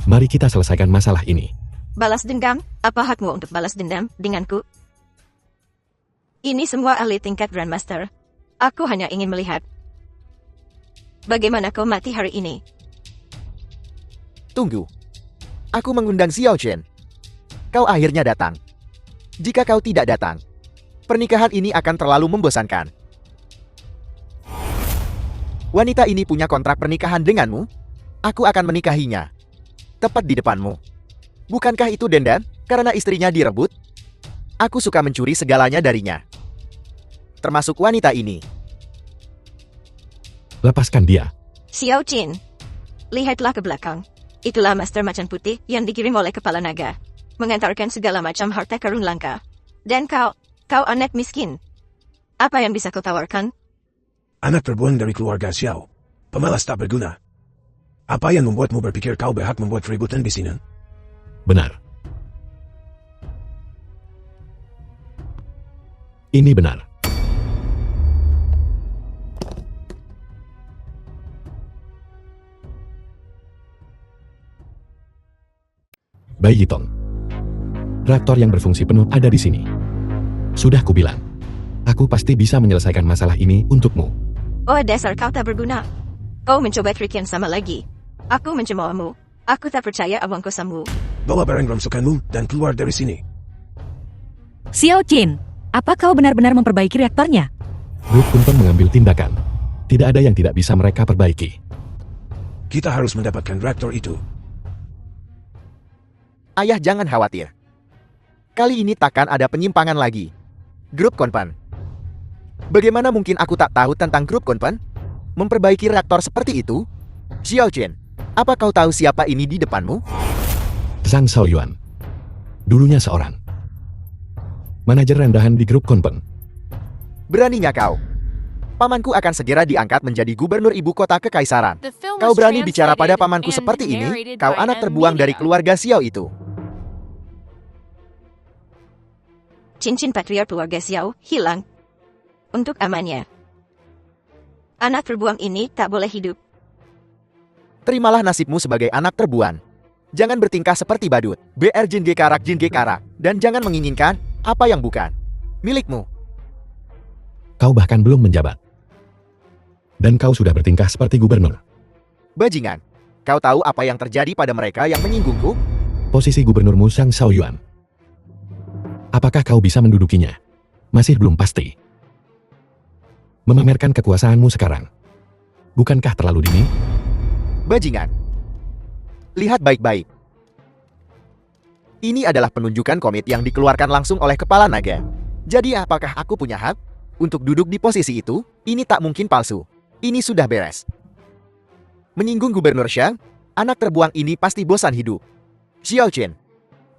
Mari kita selesaikan masalah ini. Balas dendam? Apa hakmu untuk balas dendam denganku? Ini semua ahli tingkat Grandmaster. Aku hanya ingin melihat bagaimana kau mati hari ini. Tunggu. Aku mengundang Xiao Chen. Kau akhirnya datang. Jika kau tidak datang, pernikahan ini akan terlalu membosankan. Wanita ini punya kontrak pernikahan denganmu. Aku akan menikahinya. Tepat di depanmu. Bukankah itu dendam karena istrinya direbut? Aku suka mencuri segalanya darinya. Termasuk wanita ini. Lepaskan dia. Xiao Qin, lihatlah ke belakang. Itulah Master Macan Putih yang dikirim oleh Kepala Naga. Mengantarkan segala macam harta karun langka. Dan kau anak miskin. Apa yang bisa kau tawarkan? Anak terbuang dari keluarga Xiao. Pemalas tak berguna. Apa yang membuatmu berpikir kau berhak membuat keributan di sini? Benar. Ini benar. Bai Yitong. Reaktor yang berfungsi penuh ada di sini. Sudah kubilang. Aku pasti bisa menyelesaikan masalah ini untukmu. Oh, dasar kau tak berguna. Kau mencoba trik yang sama lagi. Aku mencemoohmu. Aku tak percaya abang kosamu. Bawa barang rongsokanmu dan keluar dari sini. Xiao Qin, apa kau benar-benar memperbaiki reaktornya? Grup Kunpeng mengambil tindakan. Tidak ada yang tidak bisa mereka perbaiki. Kita harus mendapatkan reaktor itu. Ayah jangan khawatir. Kali ini takkan ada penyimpangan lagi. Grup Konpan. Bagaimana mungkin aku tak tahu tentang Grup Konpan? Memperbaiki reaktor seperti itu? Xiao Chen, apa kau tahu siapa ini di depanmu? Zhang Shaoyuan. Dulunya seorang manajer rendahan di Grup Kunpeng. Beraninya kau. Pamanku akan segera diangkat menjadi gubernur ibu kota kekaisaran. Kau berani bicara pada pamanku seperti ini? Kau anak terbuang dari keluarga Xiao itu. Cincin patriar keluarga Xiao hilang. Untuk amannya. Anak terbuang ini tak boleh hidup. Terimalah nasibmu sebagai anak terbuang. Jangan bertingkah seperti badut. BR Jin G Karak. Dan jangan menginginkan apa yang bukan milikmu. Kau bahkan belum menjabat. Dan kau sudah bertingkah seperti gubernur. Bajingan, kau tahu apa yang terjadi pada mereka yang menyinggungku? Posisi gubernurmu Zhang Shaoyuan. Apakah kau bisa mendudukinya? Masih belum pasti. Memamerkan kekuasaanmu sekarang. Bukankah terlalu dini? Bajingan. Lihat baik-baik. Ini adalah penunjukan komit yang dikeluarkan langsung oleh Kepala Naga. Jadi apakah aku punya hak? Untuk duduk di posisi itu, ini tak mungkin palsu. Ini sudah beres. Menyinggung Gubernur Shang, anak terbuang ini pasti bosan hidup. Xiao Chen,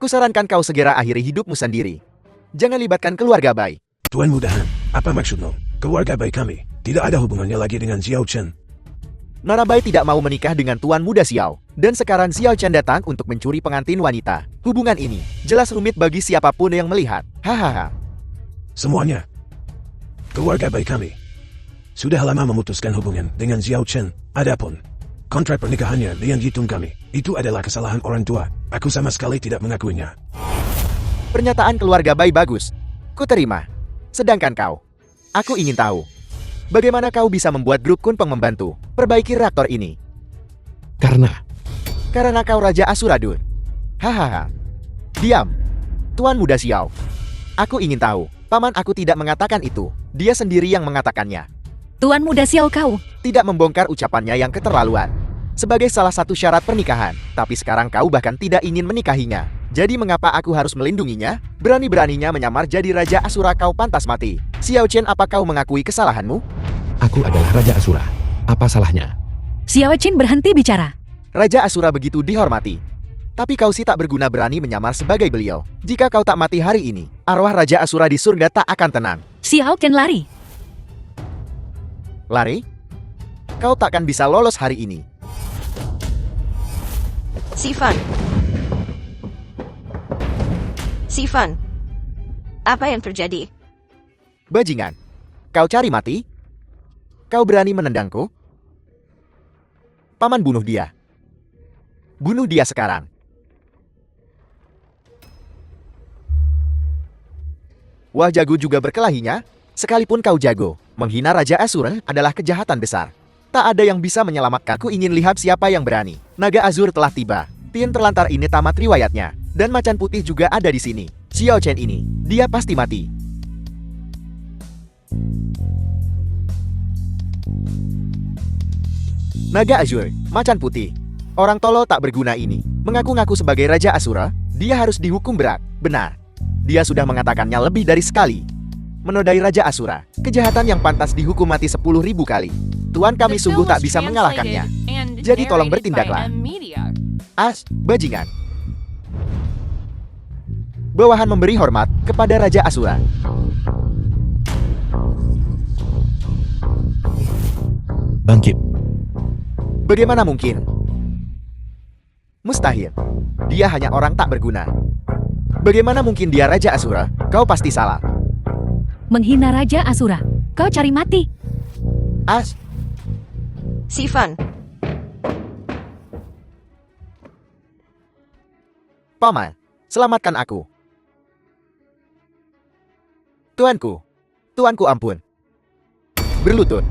kusarankan kau segera akhiri hidupmu sendiri. Jangan libatkan keluarga Bai. Tuan Muda Han, apa maksudmu? Keluarga baik kami tidak ada hubungannya lagi dengan Xiao Chen. Nona Bai tidak mau menikah dengan Tuan Muda Xiao. Dan sekarang Xiao Chen datang untuk mencuri pengantin wanita. Hubungan ini jelas rumit bagi siapapun yang melihat. Hahaha. Semuanya. Keluarga baik kami sudah lama memutuskan hubungan dengan Xiao Chen. Adapun kontrak pernikahannya dengan Yitung kami, itu adalah kesalahan orang tua. Aku sama sekali tidak mengakuinya. Pernyataan keluarga Bai bagus. Ku terima. Sedangkan kau, aku ingin tahu, bagaimana kau bisa membuat grup Kunpeng membantu perbaiki reaktor ini? Karena kau Raja Asura Dun. Hahaha. Diam. Tuan Muda Xiao. Aku ingin tahu, paman aku tidak mengatakan itu. Dia sendiri yang mengatakannya. Tuan Muda Xiao kau. Tidak membongkar ucapannya yang keterlaluan. Sebagai salah satu syarat pernikahan, tapi sekarang kau bahkan tidak ingin menikahinya. Jadi mengapa aku harus melindunginya? Berani-beraninya menyamar jadi Raja Asura, kau pantas mati. Xiao Chen, apa kau mengakui kesalahanmu? Aku adalah Raja Asura. Apa salahnya? Xiao Chen berhenti bicara. Raja Asura begitu dihormati. Tapi kau sih tak berguna berani menyamar sebagai beliau. Jika kau tak mati hari ini, arwah Raja Asura di surga tak akan tenang. Xiao Chen lari. Lari? Kau takkan bisa lolos hari ini. Sifan, apa yang terjadi? Bajingan, kau cari mati? Kau berani menendangku? Paman bunuh dia. Bunuh dia sekarang. Wah, jago juga berkelahinya. Sekalipun kau jago, menghina Raja Asura adalah kejahatan besar. Tak ada yang bisa menyelamatkanku. Ingin lihat siapa yang berani. Naga Azur telah tiba. Tien terlantar ini tamat riwayatnya. Dan macan putih juga ada di sini. Xiao Chen ini, dia pasti mati. Naga Azur, macan putih. Orang tolol tak berguna ini mengaku-ngaku sebagai Raja Asura. Dia harus dihukum berat. Benar. Dia sudah mengatakannya lebih dari sekali. Menodai Raja Asura, kejahatan yang pantas dihukum mati 10.000 kali. Tuan kami sungguh tak bisa mengalahkannya. Jadi tolong bertindaklah. Bajingan. Bawahan memberi hormat kepada Raja Asura. Bangkit. Bagaimana mungkin? Mustahil. Dia hanya orang tak berguna. Bagaimana mungkin dia Raja Asura? Kau pasti salah. Menghina Raja Asura. Kau cari mati. Sifan, Paman, selamatkan aku. Tuanku ampun. Berlutut.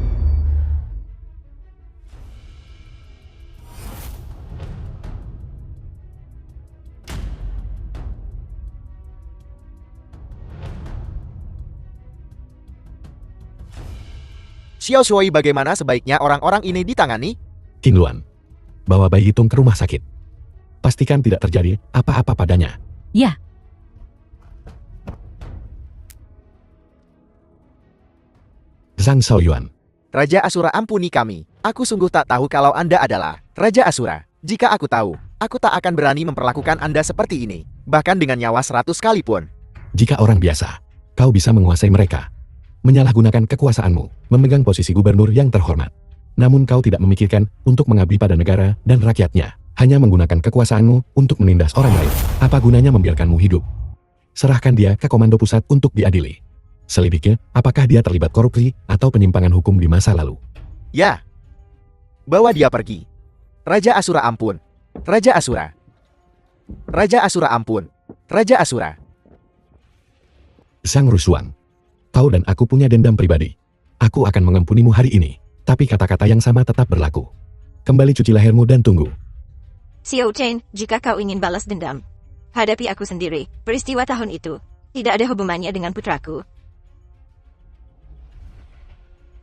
Xiao Shuai, bagaimana sebaiknya orang-orang ini ditangani? King Luan, bawa Bai Hitung ke rumah sakit. Pastikan tidak terjadi apa-apa padanya. Ya. Zhang Shaoyuan. Raja Asura, ampuni kami. Aku sungguh tak tahu kalau Anda adalah Raja Asura. Jika aku tahu, aku tak akan berani memperlakukan Anda seperti ini. Bahkan dengan nyawa 100 kali pun. Jika orang biasa, kau bisa menguasai mereka. Menyalahgunakan kekuasaanmu, memegang posisi gubernur yang terhormat. Namun kau tidak memikirkan untuk mengabdi pada negara dan rakyatnya. Hanya menggunakan kekuasaanmu untuk menindas orang lain. Apa gunanya membiarkanmu hidup? Serahkan dia ke komando pusat untuk diadili. Selidiki, apakah dia terlibat korupsi atau penyimpangan hukum di masa lalu. Ya. Bawa dia pergi. Raja Asura, ampun. Raja Asura. Raja Asura, ampun. Raja Asura. Sang Rusuang. Kau dan aku punya dendam pribadi. Aku akan mengampunimu hari ini. Tapi kata-kata yang sama tetap berlaku. Kembali cuci lehermu dan tunggu. Xiao Chen, jika kau ingin balas dendam, hadapi aku sendiri. Peristiwa tahun itu tidak ada hubungannya dengan putraku.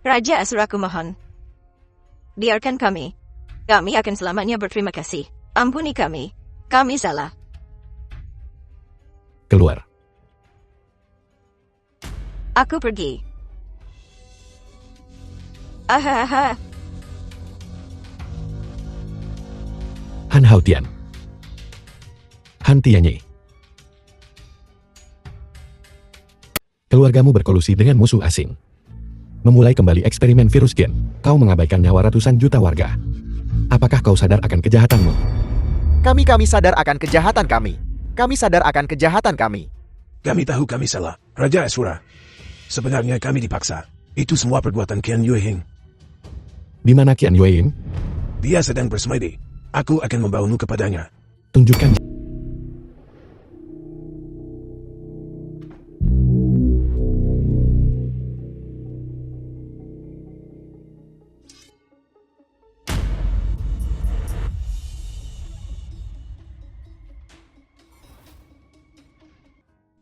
Raja Asura, ku mohon. Biarkan kami. Kami akan selamanya berterima kasih. Ampuni kami. Kami salah. Keluar. Aku pergi. Ahaha. Han Haotian. Han Tianyi. Keluargamu berkolusi dengan musuh asing. Memulai kembali eksperimen virus gen, kau mengabaikan nyawa ratusan juta warga. Apakah kau sadar akan kejahatanmu? Kami sadar akan kejahatan kami. Kami sadar akan kejahatan kami. Kami tahu kami salah, Raja Asura. Sebenarnya kami dipaksa. Itu semua perbuatan Qian Yuehing. Di mana Qian Yueying? Dia sedang bersemedi. Aku akan membawamu kepadanya. Tunjukkan.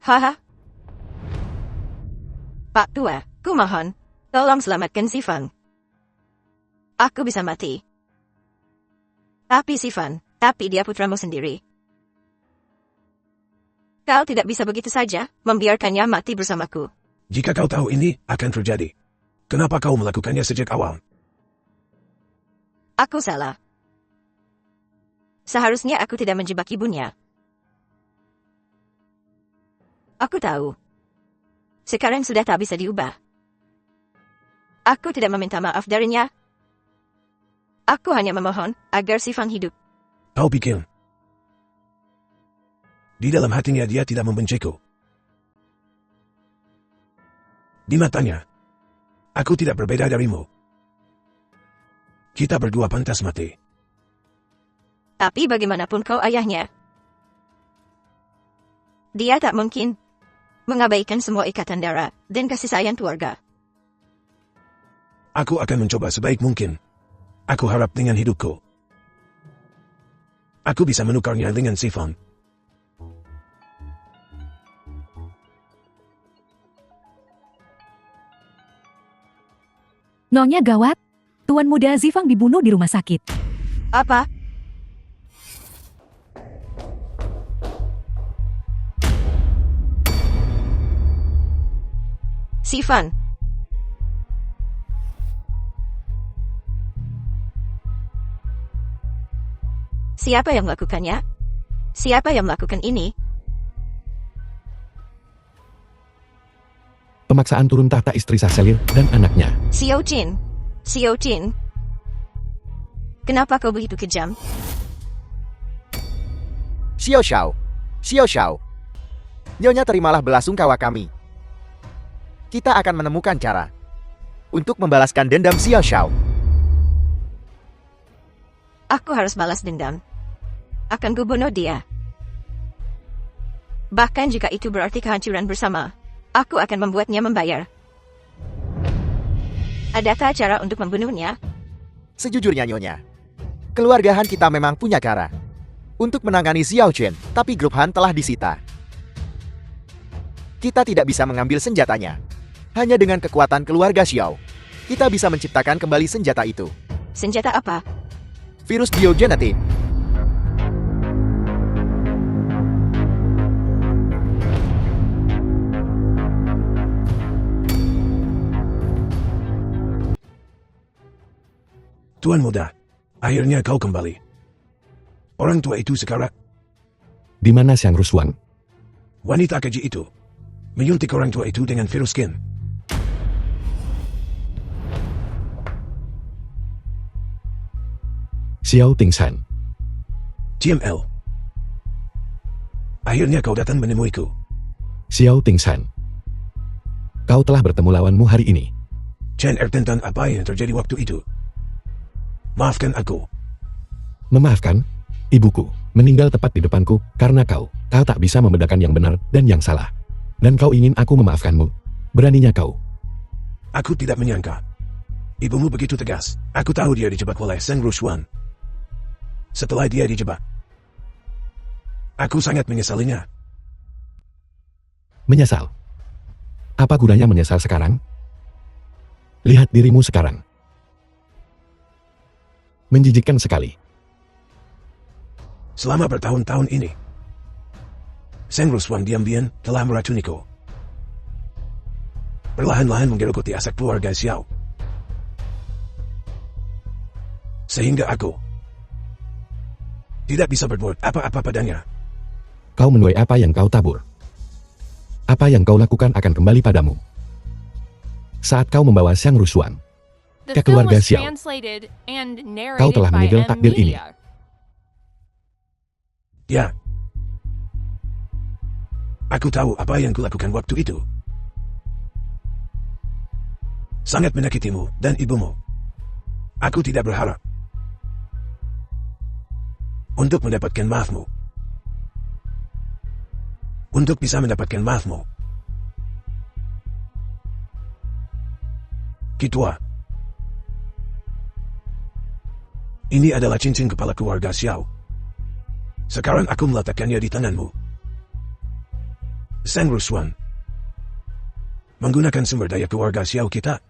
Haha. Pak Tua, kumohon, tolong selamatkan Sifan. Aku bisa mati. Tapi dia putramu sendiri. Kau tidak bisa begitu saja membiarkannya mati bersamaku. Jika kau tahu ini akan terjadi, kenapa kau melakukannya sejak awal? Aku salah. Seharusnya aku tidak menjebak ibunya. Aku tahu. Sekarang sudah tak bisa diubah. Aku tidak meminta maaf darinya. Aku hanya memohon agar Sifan hidup. Kau pikir di dalam hatinya dia tidak membenciku? Di matanya, aku tidak berbeda darimu. Kita berdua pantas mati. Tapi bagaimanapun kau ayahnya. Dia tak mungkin mengabaikan semua ikatan darah dan kasih sayang keluarga. Aku akan mencoba sebaik mungkin. Aku harap dengan hidupku, aku bisa menukarnya dengan Sifan. Nyonya gawat. Tuan muda Zifang dibunuh di rumah sakit. Apa? Sifan. Siapa yang melakukannya? Siapa yang melakukan ini? Pemaksaan turun tahta istri Saselir dan anaknya. Xiao Jin. Xiao Jin. Kenapa kau begitu kejam? Xiao Xiao. Xiao Xiao. Nyonya terimalah belasungkawa kami. Kita akan menemukan cara untuk membalaskan dendam Xiao Xiao. Aku harus balas dendam. Akan kubunuh dia. Bahkan jika itu berarti kehancuran bersama, aku akan membuatnya membayar. Adakah cara untuk membunuhnya? Sejujurnya Nyonya, keluarga Han kita memang punya cara untuk menangani Xiao Chen, tapi grup Han telah disita. Kita tidak bisa mengambil senjatanya. Hanya dengan kekuatan keluarga Xiao, kita bisa menciptakan kembali senjata itu. Senjata apa? Virus biogenetik. Tuan muda, akhirnya kau kembali. Orang tua itu sekarang, Di mana Xiang Ruswan? wanita keji itu, menyuntik orang tua itu dengan virus Qin. Xiao Tingsan. CML. Akhirnya kau datang menemuiku. Xiao Tingsan. Kau telah bertemu lawanmu hari ini. Chen tentang apa yang terjadi waktu itu. Maafkan aku. Memaafkan? Ibuku meninggal tepat di depanku karena kau tak bisa membedakan yang benar dan yang salah. Dan kau ingin aku memaafkanmu. Beraninya kau. Aku tidak menyangka. Ibumu begitu tegas. Aku tahu dia dijebak oleh Seng Ruswan. Setelah dia dijebak, aku sangat menyesalinya. Menyesal? Apa gunanya menyesal sekarang? Lihat dirimu sekarang. Menjijikkan sekali. Selama bertahun-tahun ini, Seng Ruswan diam-diam telah meracuniku. Perlahan-lahan menggerogoti aset keluarga Xiao. Sehingga aku tidak bisa berbuat apa-apa padanya. Kau menuai apa yang kau tabur. Apa yang kau lakukan akan kembali padamu. Saat kau membawa Xiang Rushuang The ke film keluarga was Xiao, translated and kau narrated telah by menyegel M. takdir ini. Media. Ya. Aku tahu apa yang kulakukan waktu itu. Sangat menyakitimu dan ibumu. Aku tidak berharap untuk mendapatkan maafmu. Untuk bisa mendapatkan maafmu. Ketua. Ini adalah cincin kepala keluarga Xiao. Sekarang aku meletakkannya di tanganmu. Xiang Rushuang. Menggunakan sumber daya keluarga Xiao kita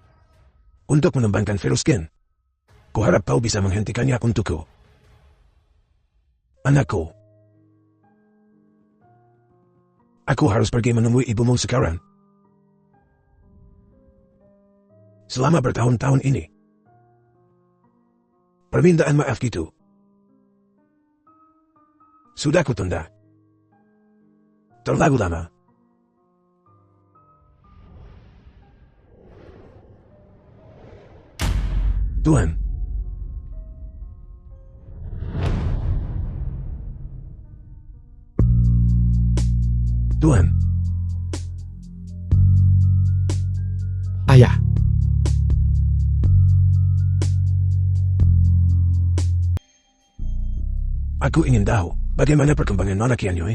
untuk mengembangkan virus gen. Kuharap kau bisa menghentikannya untukku. Anakku. Aku harus pergi menemui ibumu sekarang. Selama bertahun-tahun ini. Permintaan maaf gitu. Sudah kutunda. Terlalu lama. Tuhan. Tuhan. Ayah, Aku ingin tahu bagaimana perkembangan Nona Qianyue.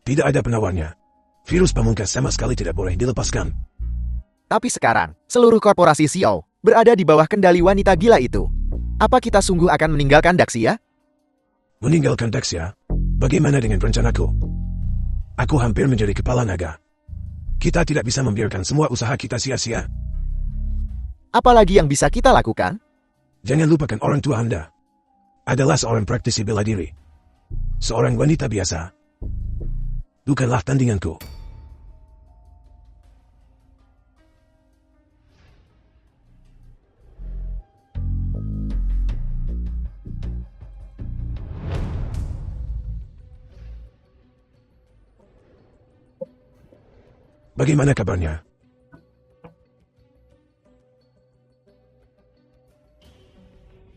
Tidak ada penawarnya. Virus pamungkas sama sekali tidak boleh dilepaskan. Tapi sekarang, seluruh korporasi Xiao berada di bawah kendali wanita gila itu. Apa kita sungguh akan meninggalkan Daxia? Meninggalkan Daxia? Bagaimana dengan rencanaku? Aku hampir menjadi kepala naga. Kita tidak bisa membiarkan semua usaha kita sia-sia. Apalagi yang bisa kita lakukan? Jangan lupakan orang tua Anda. Adalah seorang praktisi bela diri. Seorang wanita biasa. Bukanlah tandinganku. Bagaimana kabarnya?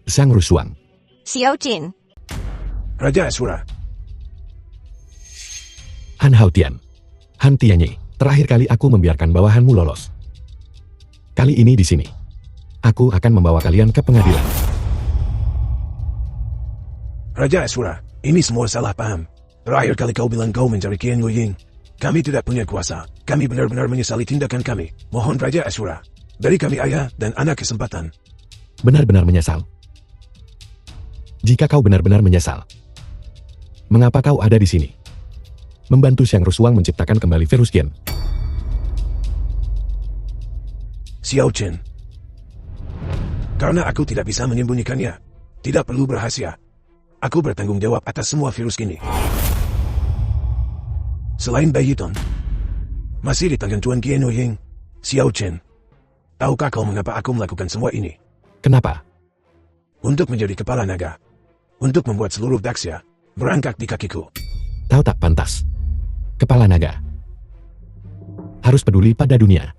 Xiang Rushuang. Xiao Jin. Raja Asura. Han Haotian. Han Tianyi, terakhir kali aku membiarkan bawahanmu lolos. Kali ini di sini. Aku akan membawa kalian ke pengadilan. Raja Asura, ini semua salah paham. Terakhir kali kau bilang kau mencari Qian Ying. Kami tidak punya kuasa. Kami benar-benar menyesali tindakan kami. Mohon Raja Asura, beri kami ayah dan anak kesempatan. Benar-benar menyesal. Jika kau benar-benar menyesal, mengapa kau ada di sini? Membantu Xiang Rushuang menciptakan kembali virus gen. Xiao Chen. Karena aku tidak bisa menyembunyikannya. Tidak perlu berhasil. Aku bertanggung jawab atas semua virus ini. Selain Baiyiton, masih di tangan Tuan Qian Ying, Xiao Chen. Tahukah kau mengapa aku melakukan semua ini? Kenapa? Untuk menjadi kepala naga. Untuk membuat seluruh Daxia berangkat di kakiku. Kau tak pantas. Kepala naga harus peduli pada dunia.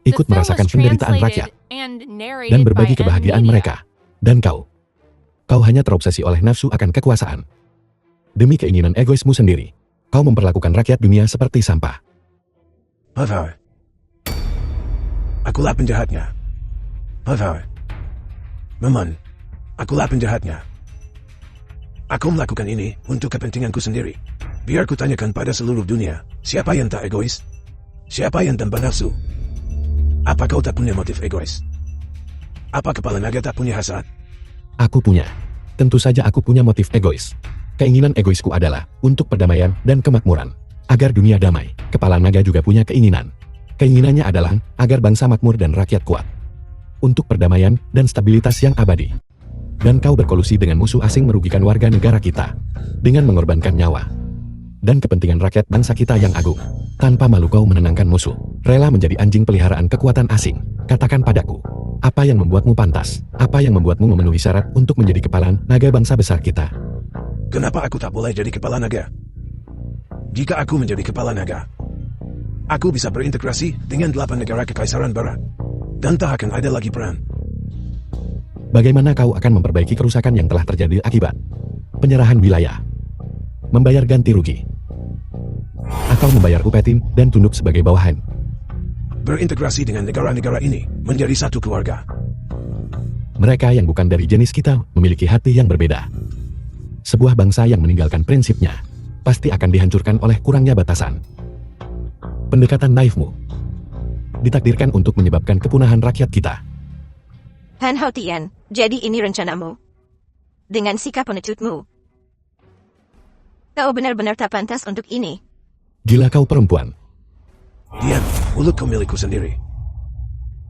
The Ikut film merasakan was penderitaan rakyat translated and narrated dan by berbagi M. kebahagiaan Media. mereka. Dan kau hanya terobsesi oleh nafsu akan kekuasaan. Demi keinginan egoismu sendiri, kau memperlakukan rakyat dunia seperti sampah. Hathar. Akulah penjahatnya. Hathar. Memang, akulah penjahatnya. Aku melakukan ini untuk kepentinganku sendiri. Biar ku tanyakan pada seluruh dunia, siapa yang tak egois? Siapa yang tanpa nafsu? Apa kau tak punya motif egois? Apa kepala naga tak punya hasrat? Aku punya. Tentu saja aku punya motif egois. Keinginan egoisku adalah untuk perdamaian dan kemakmuran. Agar dunia damai, kepala naga juga punya keinginan. Keinginannya adalah agar bangsa makmur dan rakyat kuat. Untuk perdamaian dan stabilitas yang abadi. Dan kau berkolusi dengan musuh asing merugikan warga negara kita. Dengan mengorbankan nyawa. Dan kepentingan rakyat bangsa kita yang agung. Tanpa malu kau menenangkan musuh. Rela menjadi anjing peliharaan kekuatan asing. Katakan padaku. Apa yang membuatmu pantas? Apa yang membuatmu memenuhi syarat untuk menjadi kepala naga bangsa besar kita? Kenapa aku tak boleh jadi kepala naga? Jika aku menjadi kepala naga, aku bisa berintegrasi dengan 8 negara Kekaisaran Barat. Dan tak akan ada lagi perang. Bagaimana kau akan memperbaiki kerusakan yang telah terjadi akibat penyerahan wilayah? Membayar ganti rugi? Atau membayar upeti dan tunduk sebagai bawahan? Berintegrasi dengan negara-negara ini menjadi satu keluarga. Mereka yang bukan dari jenis kita memiliki hati yang berbeda. Sebuah bangsa yang meninggalkan prinsipnya pasti akan dihancurkan oleh kurangnya batasan. Pendekatan naifmu ditakdirkan untuk menyebabkan kepunahan rakyat kita. Han Hao Tian, jadi ini rencanamu. Dengan sikap pengecutmu. Kau benar-benar tak pantas untuk ini. Gila kau perempuan. Diam, mulutku milikku sendiri.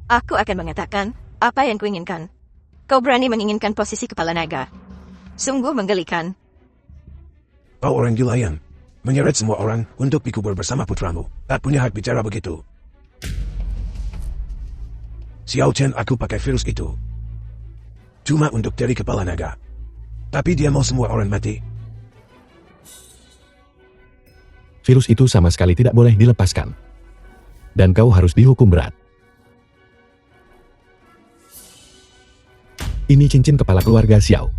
Aku akan mengatakan apa yang kuinginkan. Kau berani menginginkan posisi kepala naga. Sungguh menggelikan. Kau orang gila yang menyeret semua orang untuk dikubur bersama putramu. Tak punya hak bicara begitu. Xiao Chen, aku pakai virus itu cuma untuk jadi kepala naga. Tapi dia mau semua orang mati. Virus itu sama sekali tidak boleh dilepaskan. Dan kau harus dihukum berat. Ini cincin kepala keluarga Xiao.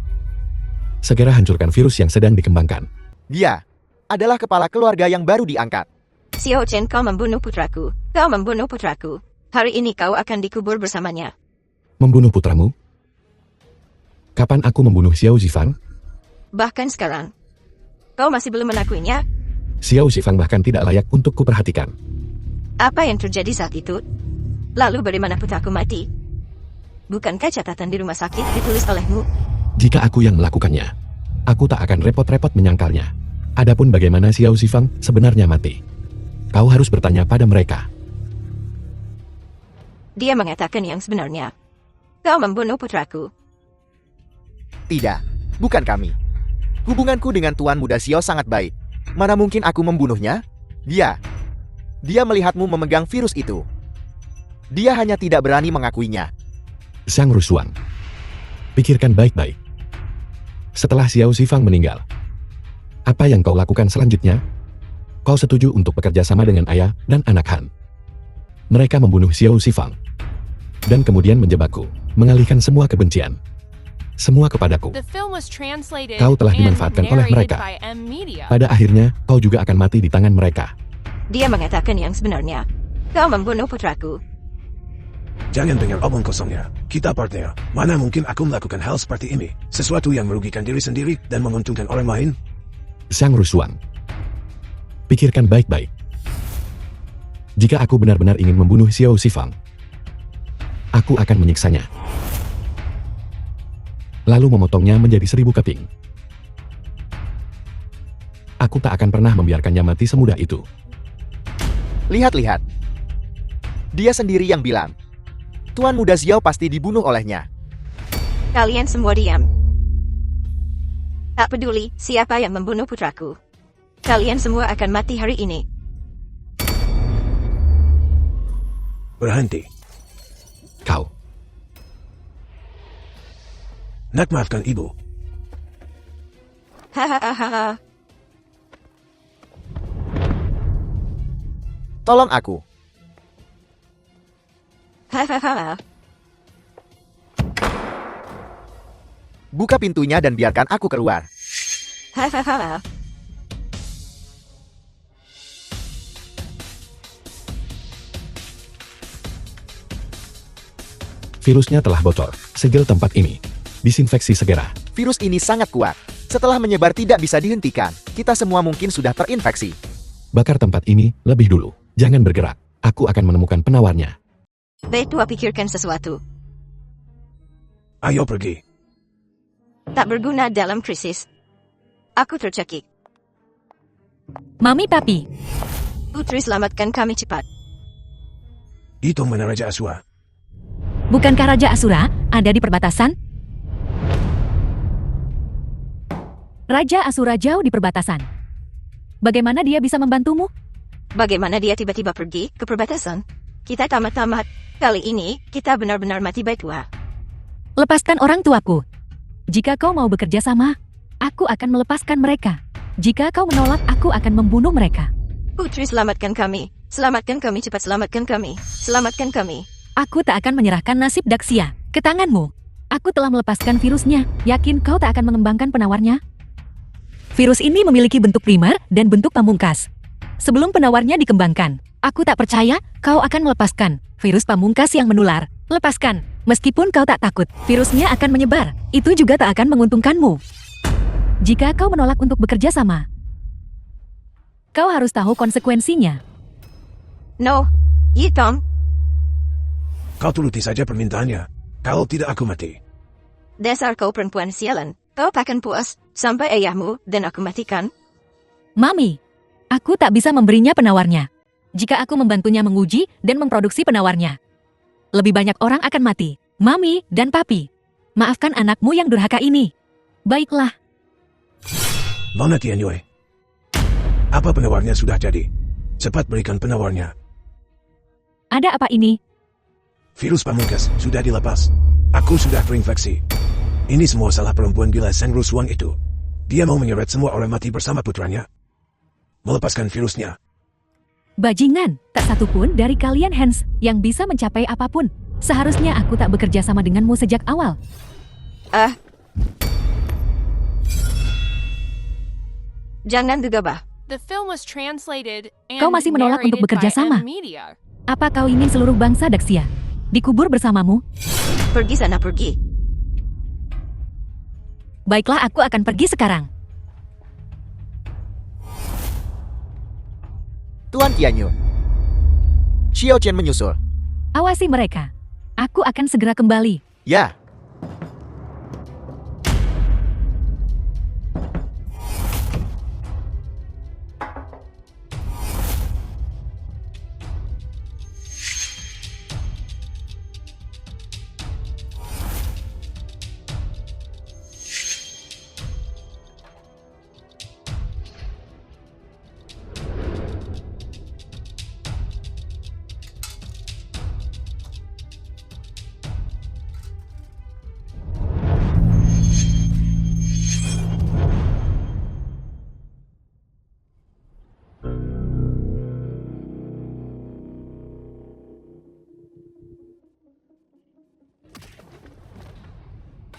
Segera hancurkan virus yang sedang dikembangkan. Dia adalah kepala keluarga yang baru diangkat. Xiao Chen, kau membunuh putraku. Kau membunuh putraku. Hari ini kau akan dikubur bersamanya. Membunuh putramu? Kapan aku membunuh Xiao Zifang? Bahkan sekarang. Kau masih belum menakuinya? Xiao Zifang bahkan tidak layak untuk kuperhatikan. Apa yang terjadi saat itu? Lalu bagaimana putraku mati? Bukankah catatan di rumah sakit ditulis olehmu? Jika aku yang melakukannya, aku tak akan repot-repot menyangkalnya. Adapun bagaimana Xiao Zifang sebenarnya mati, kau harus bertanya pada mereka. Dia mengatakan yang sebenarnya. Kau membunuh putraku. Tidak, bukan kami. Hubunganku dengan Tuan Muda Xiao sangat baik. Mana mungkin aku membunuhnya? Dia melihatmu memegang virus itu. Dia hanya tidak berani mengakuinya. Sang Rusuang, pikirkan baik-baik. Setelah Xiao Zifang meninggal, apa yang kau lakukan selanjutnya? Kau setuju untuk bekerja sama dengan ayah dan anak Han. Mereka membunuh Xiao Zifang dan kemudian menjebakku, mengalihkan semua kebencian. Semua kepadaku. Kau telah dimanfaatkan oleh mereka. Pada akhirnya, kau juga akan mati di tangan mereka. Dia mengatakan yang sebenarnya. Kau membunuh putraku. Jangan dengar omong kosongnya. Kita partner. Mana mungkin aku melakukan hal seperti ini? Sesuatu yang merugikan diri sendiri dan menguntungkan orang lain? Sang Rusuang, pikirkan baik-baik. Jika aku benar-benar ingin membunuh Xiao Zifang, aku akan menyiksanya. Lalu memotongnya menjadi 1000 keping. Aku tak akan pernah membiarkannya mati semudah itu. Lihat-lihat. Dia sendiri yang bilang. Tuan Muda Xiao pasti dibunuh olehnya. Kalian semua diam. Tak peduli siapa yang membunuh putraku. Kalian semua akan mati hari ini. Berhenti. Kau. Nak maafkan ibu. Hahaha. Tolong aku. Hahaha. Buka pintunya dan biarkan aku keluar. Hahaha. Virusnya telah bocor. Segel tempat ini. Disinfeksi segera. Virus ini sangat kuat. Setelah menyebar tidak bisa dihentikan. Kita semua mungkin sudah terinfeksi. Bakar tempat ini lebih dulu. Jangan bergerak. Aku akan menemukan penawarnya. Betua pikirkan sesuatu. Ayo pergi. Tak berguna dalam krisis. Aku tercekik. Mami Papi, Putri, selamatkan kami cepat. Itu mana Raja Asura? bukankah Raja Asura ada di perbatasan? Raja Asura jauh di perbatasan. Bagaimana dia bisa membantumu? Bagaimana dia tiba-tiba pergi ke perbatasan? kita tamat-tamat. Kali ini, kita benar-benar mati baik tua. Lepaskan orang tuaku. Jika kau mau bekerja sama, aku akan melepaskan mereka. Jika kau menolak, aku akan membunuh mereka. Putri, selamatkan kami. Selamatkan kami, cepat selamatkan kami. Selamatkan kami. Aku tak akan menyerahkan nasib Daxia ke tanganmu. Aku telah melepaskan virusnya. Yakin kau tak akan mengembangkan penawarnya? Virus ini memiliki bentuk primer dan bentuk pamungkas. Sebelum penawarnya dikembangkan, aku tak percaya kau akan melepaskan virus pamungkas yang menular. Lepaskan. Meskipun kau tak takut, virusnya akan menyebar. Itu juga tak akan menguntungkanmu. Jika kau menolak untuk bekerja sama, kau harus tahu konsekuensinya. No. Yitong, Kau turuti saja permintaannya. Kalau tidak aku mati. dasar kau perempuan sialan. Kau takkan puas sampai ayahmu dan aku matikan. Mami, aku tak bisa memberinya penawarnya. Jika aku membantunya menguji dan memproduksi penawarnya, lebih banyak orang akan mati. Mami dan Papi, maafkan anakmu yang durhaka ini. Baiklah, Mana Tianyue? Apa penawarnya sudah jadi? Cepat berikan penawarnya. ada apa ini? Virus pamungkas sudah dilepas. Aku sudah terinfeksi. Ini semua salah perempuan gila Sang Rusuang itu. Dia mau menyeret semua orang mati bersama putranya. Melepaskan virusnya. Bajingan, tak satu pun dari kalian Hans yang bisa mencapai apapun. Seharusnya aku tak bekerja sama denganmu sejak awal. Jangan gegabah. The film was translated and Kau masih menolak untuk narrated bekerja by sama? Media. Apa kau ingin seluruh bangsa Daxia dikubur bersamamu? Pergi sana, pergi. Baiklah, aku akan pergi sekarang. Tuan Tianyu. Xiao Chen menyusul. Awasi mereka. Aku akan segera kembali. Ya.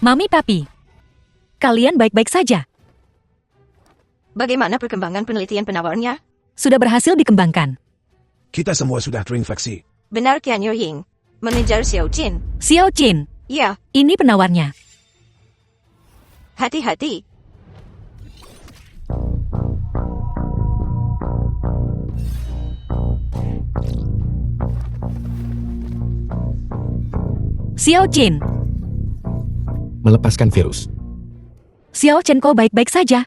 Mami, Papi, kalian baik-baik saja. Bagaimana perkembangan penelitian penawarnya? Sudah berhasil dikembangkan. Kita semua sudah terinfeksi. Benar Qian Ying. Mengejar Xiao Jin. Xiao Jin, Ya, ini penawarnya. hati-hati. Xiao Jin, Melepaskan virus. Xiao Chen, kau baik-baik saja.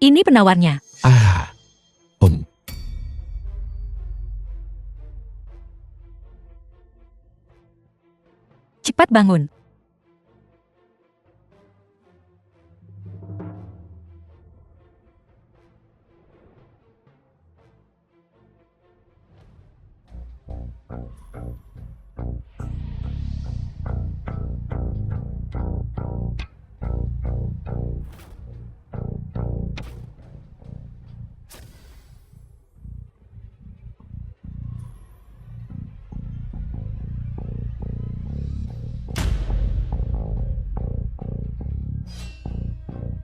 Ini penawarnya. Ah. Cepat bangun.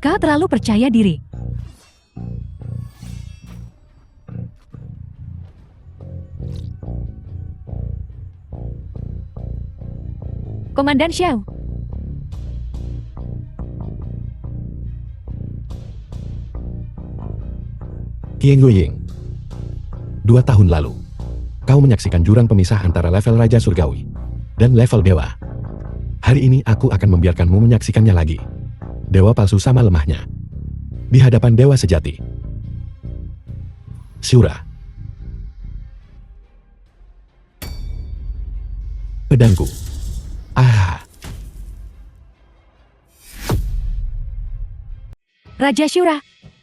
Kau terlalu percaya diri. Komandan Xiao, Qian Ying. 2 tahun lalu, kau menyaksikan jurang pemisah antara level Raja Surgawi dan level Dewa. Hari ini aku akan membiarkanmu menyaksikannya lagi. Dewa palsu sama lemahnya. Di hadapan Dewa sejati. Syura. Pedangku. Ah. Raja Syura.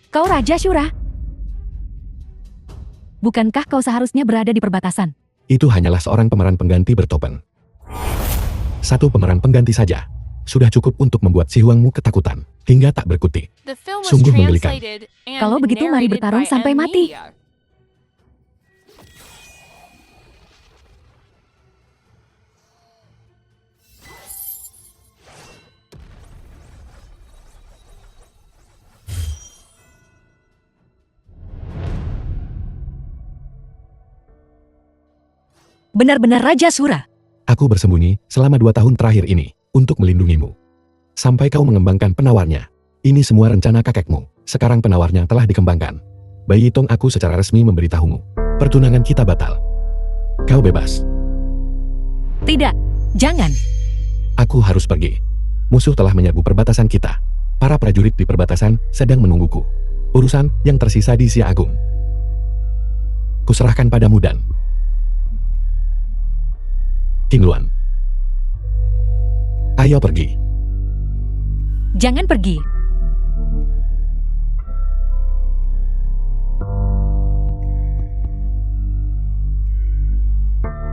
Kau Raja Syura. Bukankah kau seharusnya berada di perbatasan? Itu hanyalah seorang pemeran pengganti bertopen. Satu pemeran pengganti saja sudah cukup untuk membuat si Huangmu ketakutan hingga tak berkutik. The film was Sungguh menggelikan. translated and Kalau begitu, mari narrated bertarung by sampai mati. Media. Benar-benar Raja Sura. Aku bersembunyi selama 2 tahun terakhir ini untuk melindungimu. Sampai kau mengembangkan penawarnya. Ini semua rencana kakekmu. Sekarang penawarnya telah dikembangkan. Bai Yitong, aku secara resmi memberitahumu. Pertunangan kita batal. Kau bebas. Tidak, jangan. Aku harus pergi. Musuh telah menyerbu perbatasan kita. Para prajurit di perbatasan sedang menungguku. Urusan yang tersisa di Xia Agung kuserahkan padamu dan King Luan. Ayo pergi. Jangan pergi.